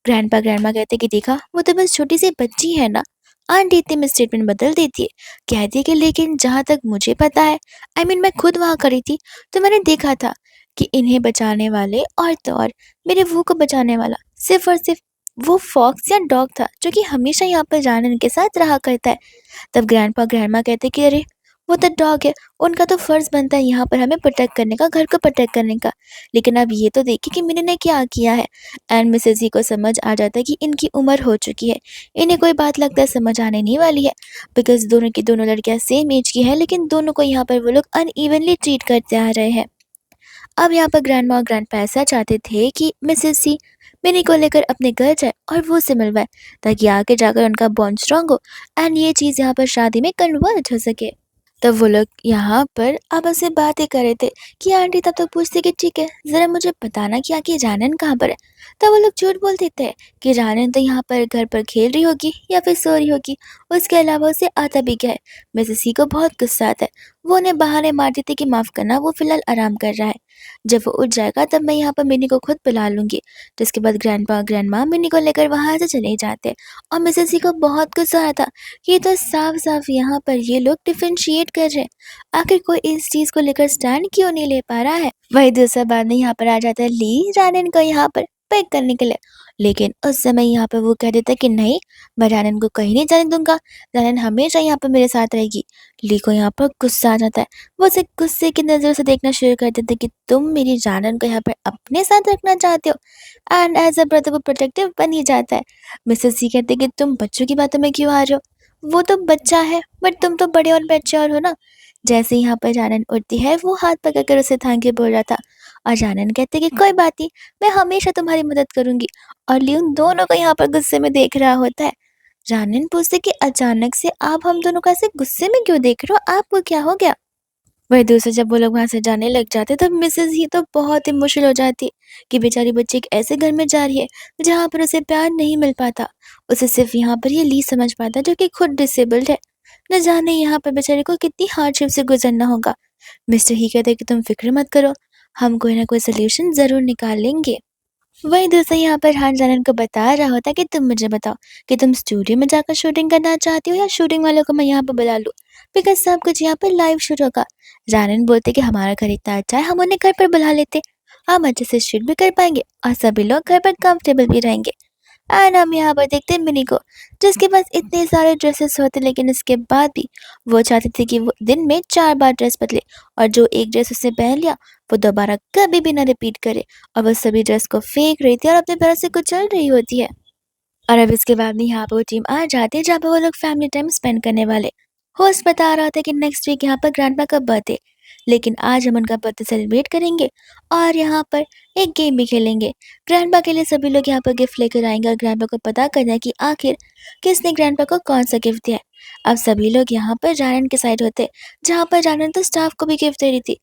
[SPEAKER 1] ग्रैंडमा कहते कि देखा, वो तो बस छोटी सी बच्ची है ना। आंटी इतने में स्टेटमेंट बदल देती है, कहती है कि लेकिन जहाँ तक मुझे पता है, मैं खुद वहाँ खड़ी थी, तो मैंने देखा था कि इन्हें बचाने वाले और तो और मेरे वो को बचाने वाला सिर्फ और सिर्फ वो फॉक्स या डॉग था, जो कि हमेशा यहाँ पर जानन के साथ रहा करता है। तब ग्रैंडमा कहते कि अरे, वो तो डॉग है, उनका तो फर्ज बनता है यहाँ पर हमें प्रोटेक्ट करने का, घर को प्रोटेक्ट करने का। लेकिन अब ये तो देखिए कि मिनी ने क्या किया है। एंड मिसेस जी को समझ आ जाता है कि इनकी उम्र हो चुकी है, इन्हें कोई बात लगता है समझ आने नहीं वाली है, बिकॉज दोनों की दोनों लड़कियां सेम एज की है, लेकिन दोनों को यहाँ पर वो लोग अनइवनली ट्रीट करते आ रहे हैं। अब यहाँ पर ग्रैंडमा और ग्रैंडपा ऐसा चाहते थे कि मिसेस सी मिनी को लेकर अपने घर जाए और वो से मिलवाए, ताकि आगे जाकर उनका बॉन्ड स्ट्रांग हो एंड ये चीज़ यहाँ पर शादी में कन्वर्ट हो सके। तब वो लोग यहाँ पर आपस में बातें कर रहे थे कि आंटी तब तक पूछती कि ठीक है, ज़रा मुझे बताना कि आखिर जानन कहाँ पर है? तब वो लोग झूठ बोल देते हैं कि जानन तो यहाँ पर घर पर खेल रही होगी या फिर सो रही होगी, उसके अलावा उसे आता भी क्या है? मिसेस सी को बहुत गुस्सा आता है। वो उन्हें बहाने मार देती कि माफ़ करना, वो फ़िलहाल आराम कर रहा है। जब वो उठ जाएगा तब मैं यहाँ पर मिनी को खुद बुला लूँगी। जिसके बाद ग्रैंडपा और ग्रैंडमा मिनी को लेकर वहाँ से चले जाते हैं और मिसेस सी को बहुत गुस्सा आता। ये तो साफ-साफ यहाँ पर ये लोग डिफरेंशिएट कर रहे हैं। आखिर कोई इस चीज़ को लेकर स्टैंड क्यों नहीं ले पा रहा है? वहीं दूसरा बाद में यहाँ पर आ जाता है ली जानन को यहाँ पर पिक करने के लिए। लेकिन उस समय यहाँ पर वो कह देता है कि नहीं, मैं जानन को कहीं नहीं जाने दूँगा। जानन हमेशा यहाँ पर मेरे साथ रहेगी। ली को यहाँ पर गुस्सा आ जाता है। वो उसे गुस्से की नज़र से देखना शुरू कर देते हैं कि तुम मेरी जानन को यहाँ पर अपने साथ रखना चाहते हो। एंड एज़ अ ब्रदर वो प्रोटेक्टिव बन ही जाता है। मिसेस सी कहते हैं कि तुम बच्चों की बातों में क्यों आ रहे हो? वो तो बच्चा है, बट तुम तो बड़े और मैच्योर हो ना। जैसे ही यहाँ पर जानन उठती है, वो हाथ पकड़कर उसे थाम के बोल रहा था और जानन कहते कि कोई बात नहीं, मैं हमेशा तुम्हारी मदद करूँगी। और ल्यून दोनों को यहाँ पर गुस्से में देख रहा होता है। जानन पूछते कि अचानक से आप हम दोनों को ऐसे गुस्से में क्यों देख रहे हो? आपको क्या हो गया? वहीं दूसरे जब वो लोग वहाँ से जाने लग जाते तब मिसेज़ ही तो बहुत इमोशनल हो जाती कि बेचारी बच्ची एक ऐसे घर में जा रही है जहाँ पर उसे प्यार नहीं मिल पाता। उसे सिर्फ़ यहाँ पर ये ली समझ पाता जो कि खुद डिसेबल्ड है। न जाने यहाँ पर बेचारे को कितनी हार्डशिप से गुज़रना होगा। मिस्टर ही कहते हैं कि तुम फ़िक्र मत करो, हम कोई ना कोई सॉल्यूशन ज़रूर निकाल लेंगे। वहीं दूसरा यहाँ पर हान जानन को बता रहा होता कि तुम मुझे बताओ कि तुम स्टूडियो में जाकर शूटिंग करना चाहती हो या शूटिंग वालों को मैं यहाँ पर बुला लूँ, बिकॉज सब कुछ यहाँ पर लाइव शूट होगा। जानन बोलते कि हमारा घर इतना अच्छा है, हम उन्हें घर पर बुला लेते, हम अच्छे से शूट भी कर पाएंगे और सभी लोग घर पर कंफर्टेबल भी रहेंगे। एंड हम यहाँ पर देखते हैं मिनी को, जिसके पास इतने सारे ड्रेसेस होते लेकिन इसके बाद भी वो चाहती थी कि वो दिन में 4 बार ड्रेस बदले और जो एक ड्रेस उसने पहन लिया वो दोबारा कभी भी ना रिपीट करे। और वो सभी ड्रेस को फेंक रही थी और अपने पैरों से कुचल रही होती है। और अब इसके बाद में यहाँ पर वो टीम आ जाती है जहाँ पे वो लोग फैमिली टाइम स्पेंड करने वाले। होस्ट बता रहा था कि नेक्स्ट वीक यहाँ पर ग्रैंडपा का बर्थडे, लेकिन आज हम उनका बर्थडे सेलिब्रेट करेंगे और यहाँ पर एक गेम भी खेलेंगे। ग्रैंडपा के लिए सभी लोग यहाँ पर गिफ्ट लेकर आएंगे और ग्रैंडपा को पता करना है कि आखिर किसने ग्रैंडपा को कौन सा गिफ्ट दिया है। अब सभी लोग यहाँ पर जानन के साइड होते हैं, जहाँ पर जानन तो स्टाफ को भी गिफ्ट दे रही थी।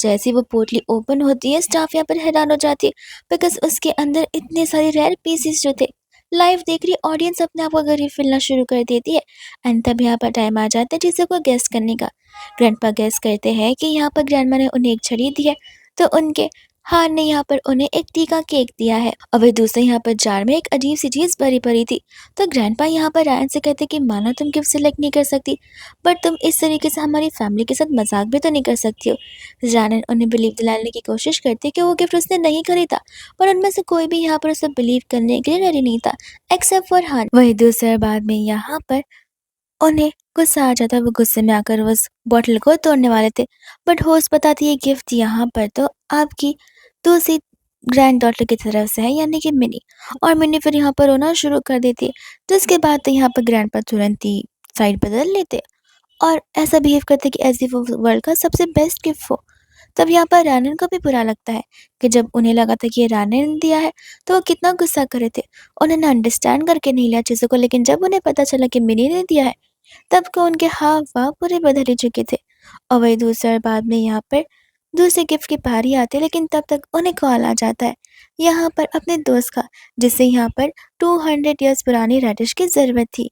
[SPEAKER 1] जैसे ही वो पोटली ओपन होती है स्टाफ यहाँ पर हैरान हो जाती है, बिकॉज उसके अंदर इतने सारे रेयर पीसेस जो थे। लाइव देख रही ऑडियंस अपने आप को गरीब फीलना शुरू कर देती है। एंड तब यहाँ पर टाइम आ जाता है चीज़ों को गेस करने का। ग्रैंडपा गेस करते हैं कि यहाँ पर ग्रैंडमा ने उन्हें एक छड़ी दी है, तो उनके हार ने यहाँ पर उन्हें एक टीका केक दिया है और वह दूसरे यहाँ पर जार में एक अजीब सी चीज़ भरी पड़ी थी। तो ग्रैंडपा यहाँ पर रायन से कहते कि मानो तुम गिफ्ट सिलेक्ट नहीं कर सकती, बट तुम इस तरीके से हमारी फैमिली के साथ मजाक भी तो नहीं कर सकती हो। जानन उन्हें बिलीव दिलाने की कोशिश करती कि वो गिफ्ट उसने नहीं खरीदा, पर उनमें से कोई भी यहाँ पर उसे बिलीव करने के लिए रेडी नहीं था एक्सेप्ट फॉर हान। वही दूसरे बाद में यहाँ पर उन्हें गुस्सा आ जाता है, वो गुस्से में आकर उस बॉटल को तोड़ने वाले थे, बट होस्ट बताती है गिफ्ट यहाँ पर तो आपकी दूसरी ग्रैंड डॉटर की तरफ से है, यानी कि मिनी। और मिनी फिर यहाँ पर रोना शुरू कर देती है, जिसके बाद तो यहाँ पर ग्रैंड पर तुरंत ही साइड बदल लेते और ऐसा बिहेव करते कि एज़ इफ वो वर्ल्ड का सबसे बेस्ट गिफ्ट हो। तब यहाँ पर रानन को भी बुरा लगता है कि जब उन्हें लगा था कि ये रानन ने दिया है तो वो कितना गुस्सा कर रहे थे। उन्होंने अंडरस्टैंड करके नहीं लिया चीज़ों को, लेकिन जब उन्हें पता चला कि मिनी ने दिया है तब को उनके हाव-भाव पूरे बदल ही चुके थे। और वही दूसरा बाद में यहाँ पर दूसरे गिफ्ट की पारी आती है, लेकिन तब तक उन्हें कॉल आ जाता है यहाँ पर अपने दोस्त का, जिसे यहाँ पर 200 ईयर्स पुरानी रेडिश की ज़रूरत थी।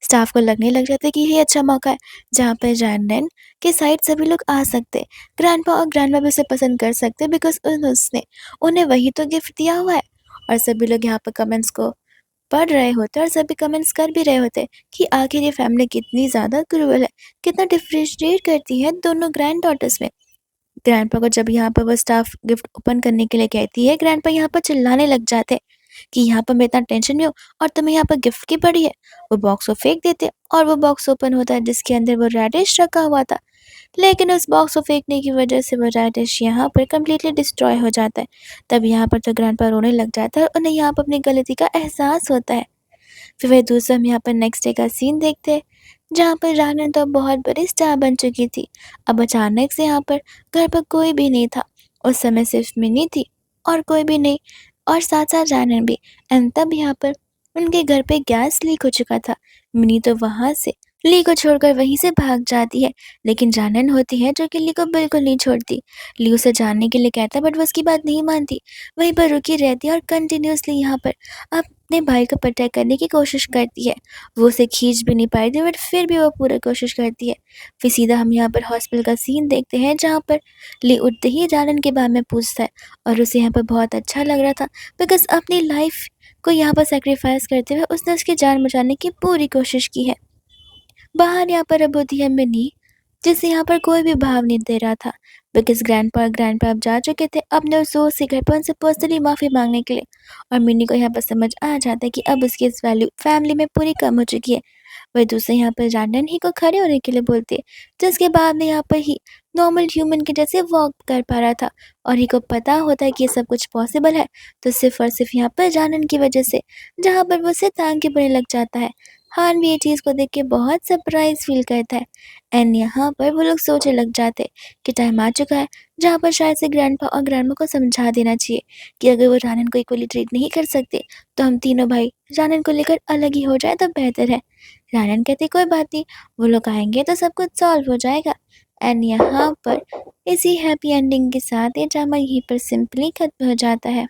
[SPEAKER 1] स्टाफ को लगने लग जाता है कि ये अच्छा मौका है जहाँ पर जानन के साइड सभी लोग आ सकते हैं। ग्रैंडपा और ग्रैंडमा भी उसे पसंद कर सकते हैं बिकॉज़ उसने उन्हें वही तो गिफ्ट दिया हुआ है। और सभी लोग यहाँ पर कमेंट्स को पढ़ रहे होते हैं और सभी कमेंट्स कर भी रहे होते हैं कि आखिर ये फैमिली कितनी ज़्यादा क्रूअल है, कितना डिफरेंशिएट करती है दोनों ग्रैंड डॉटर्स में। ग्रैंडपा को जब यहाँ पर वो स्टाफ गिफ्ट ओपन करने के लिए कहती है, ग्रैंडपा यहाँ पर चिल्लाने लग जाते हैं कि यहाँ पर मैं इतना टेंशन में हूँ और तुम्हें यहाँ पर गिफ्ट की पड़ी है। वो बॉक्स को फेंक देते और वो बॉक्स ओपन होता है जिसके अंदर वो रेडिश रखा हुआ था, लेकिन उस बॉक्स को फेंकने की वजह से वो रेडिश यहाँ पर कम्प्लीटली डिस्ट्रॉय हो जाता है। तब यहाँ पर तो ग्रैंडपा रोने लग जाता है और उन्हें यहाँ पर अपनी गलती का एहसास होता है। फिर वही दूसरा हम यहाँ पर नेक्स्ट डे का सीन देखते हैं, जहाँ पर रानन तो बहुत बड़ी स्टार बन चुकी थी। अब अचानक से यहाँ पर घर पर कोई भी नहीं था। उस समय सिर्फ मिनी थी और कोई भी नहीं, और साथ साथ रानन भी। एंड तब यहाँ पर उनके घर पे गैस लीक हो चुका था। मिनी तो वहाँ से ली को छोड़कर वहीं से भाग जाती है, लेकिन जानन होती है जो कि ली को बिल्कुल नहीं छोड़ती। ली उसे जानने के लिए कहता है बट वो उसकी बात नहीं मानती। वहीं पर रुकी रहती है और कंटिन्यूअसली यहाँ पर अपने भाई को प्रोटेक्ट करने की कोशिश करती है। वो उसे खींच भी नहीं पाती बट फिर भी वो पूरी कोशिश करती है। फिर सीधा हम यहाँ पर हॉस्पिटल का सीन देखते हैं जहाँ पर ली उठते ही जानन के बारे में पूछता है और उसे यहाँ पर बहुत अच्छा लग रहा था बिकॉज अपनी लाइफ को यहाँ पर सेक्रीफाइस करते हुए उसने उसकी जान बचाने की पूरी कोशिश की है। बाहर यहाँ पर अब होती है मिनी, जिसे यहाँ पर कोई भी भाव नहीं दे रहा था बिकॉज ग्रैंडपा और ग्रैंडपा अब जा चुके थे अपने उस दोस्त के घर पर उनसे पर्सनली माफ़ी मांगने के लिए। और मिनी को यहाँ पर समझ आ जाता है कि अब उसकी इस वैल्यू फैमिली में पूरी कम हो चुकी है। वह दूसरे यहाँ पर रैंडन ही को खड़े होने के लिए बोलती है, जिसके बाद में यहाँ पर ही नॉर्मल ह्यूमन के जैसे वॉक कर पा रहा था। और ही को पता होता है कि ये सब कुछ पॉसिबल है तो सिर्फ और सिर्फ यहाँ पर जानन की वजह से, जहाँ पर वो उसे तांग के बुरे लग जाता है। हान भी ये चीज़ को देख के बहुत सरप्राइज फील करता है। एंड यहाँ पर वो लोग सोचने लग जाते हैं कि टाइम आ चुका है जहाँ पर शायद से ग्रैंडपा और ग्रैंडमा को समझा देना चाहिए कि अगर वो रानन को इक्वली ट्रीट नहीं कर सकते तो हम तीनों भाई रानन को लेकर अलग ही हो जाए तो बेहतर है। रानन कहते कोई बात नहीं, वो लोग आएंगे तो सब कुछ सॉल्व हो जाएगा। एंड यहाँ पर इसी हैप्पी एंडिंग के साथ ये ड्रामा यहीं पर सिंपली खत्म हो जाता है।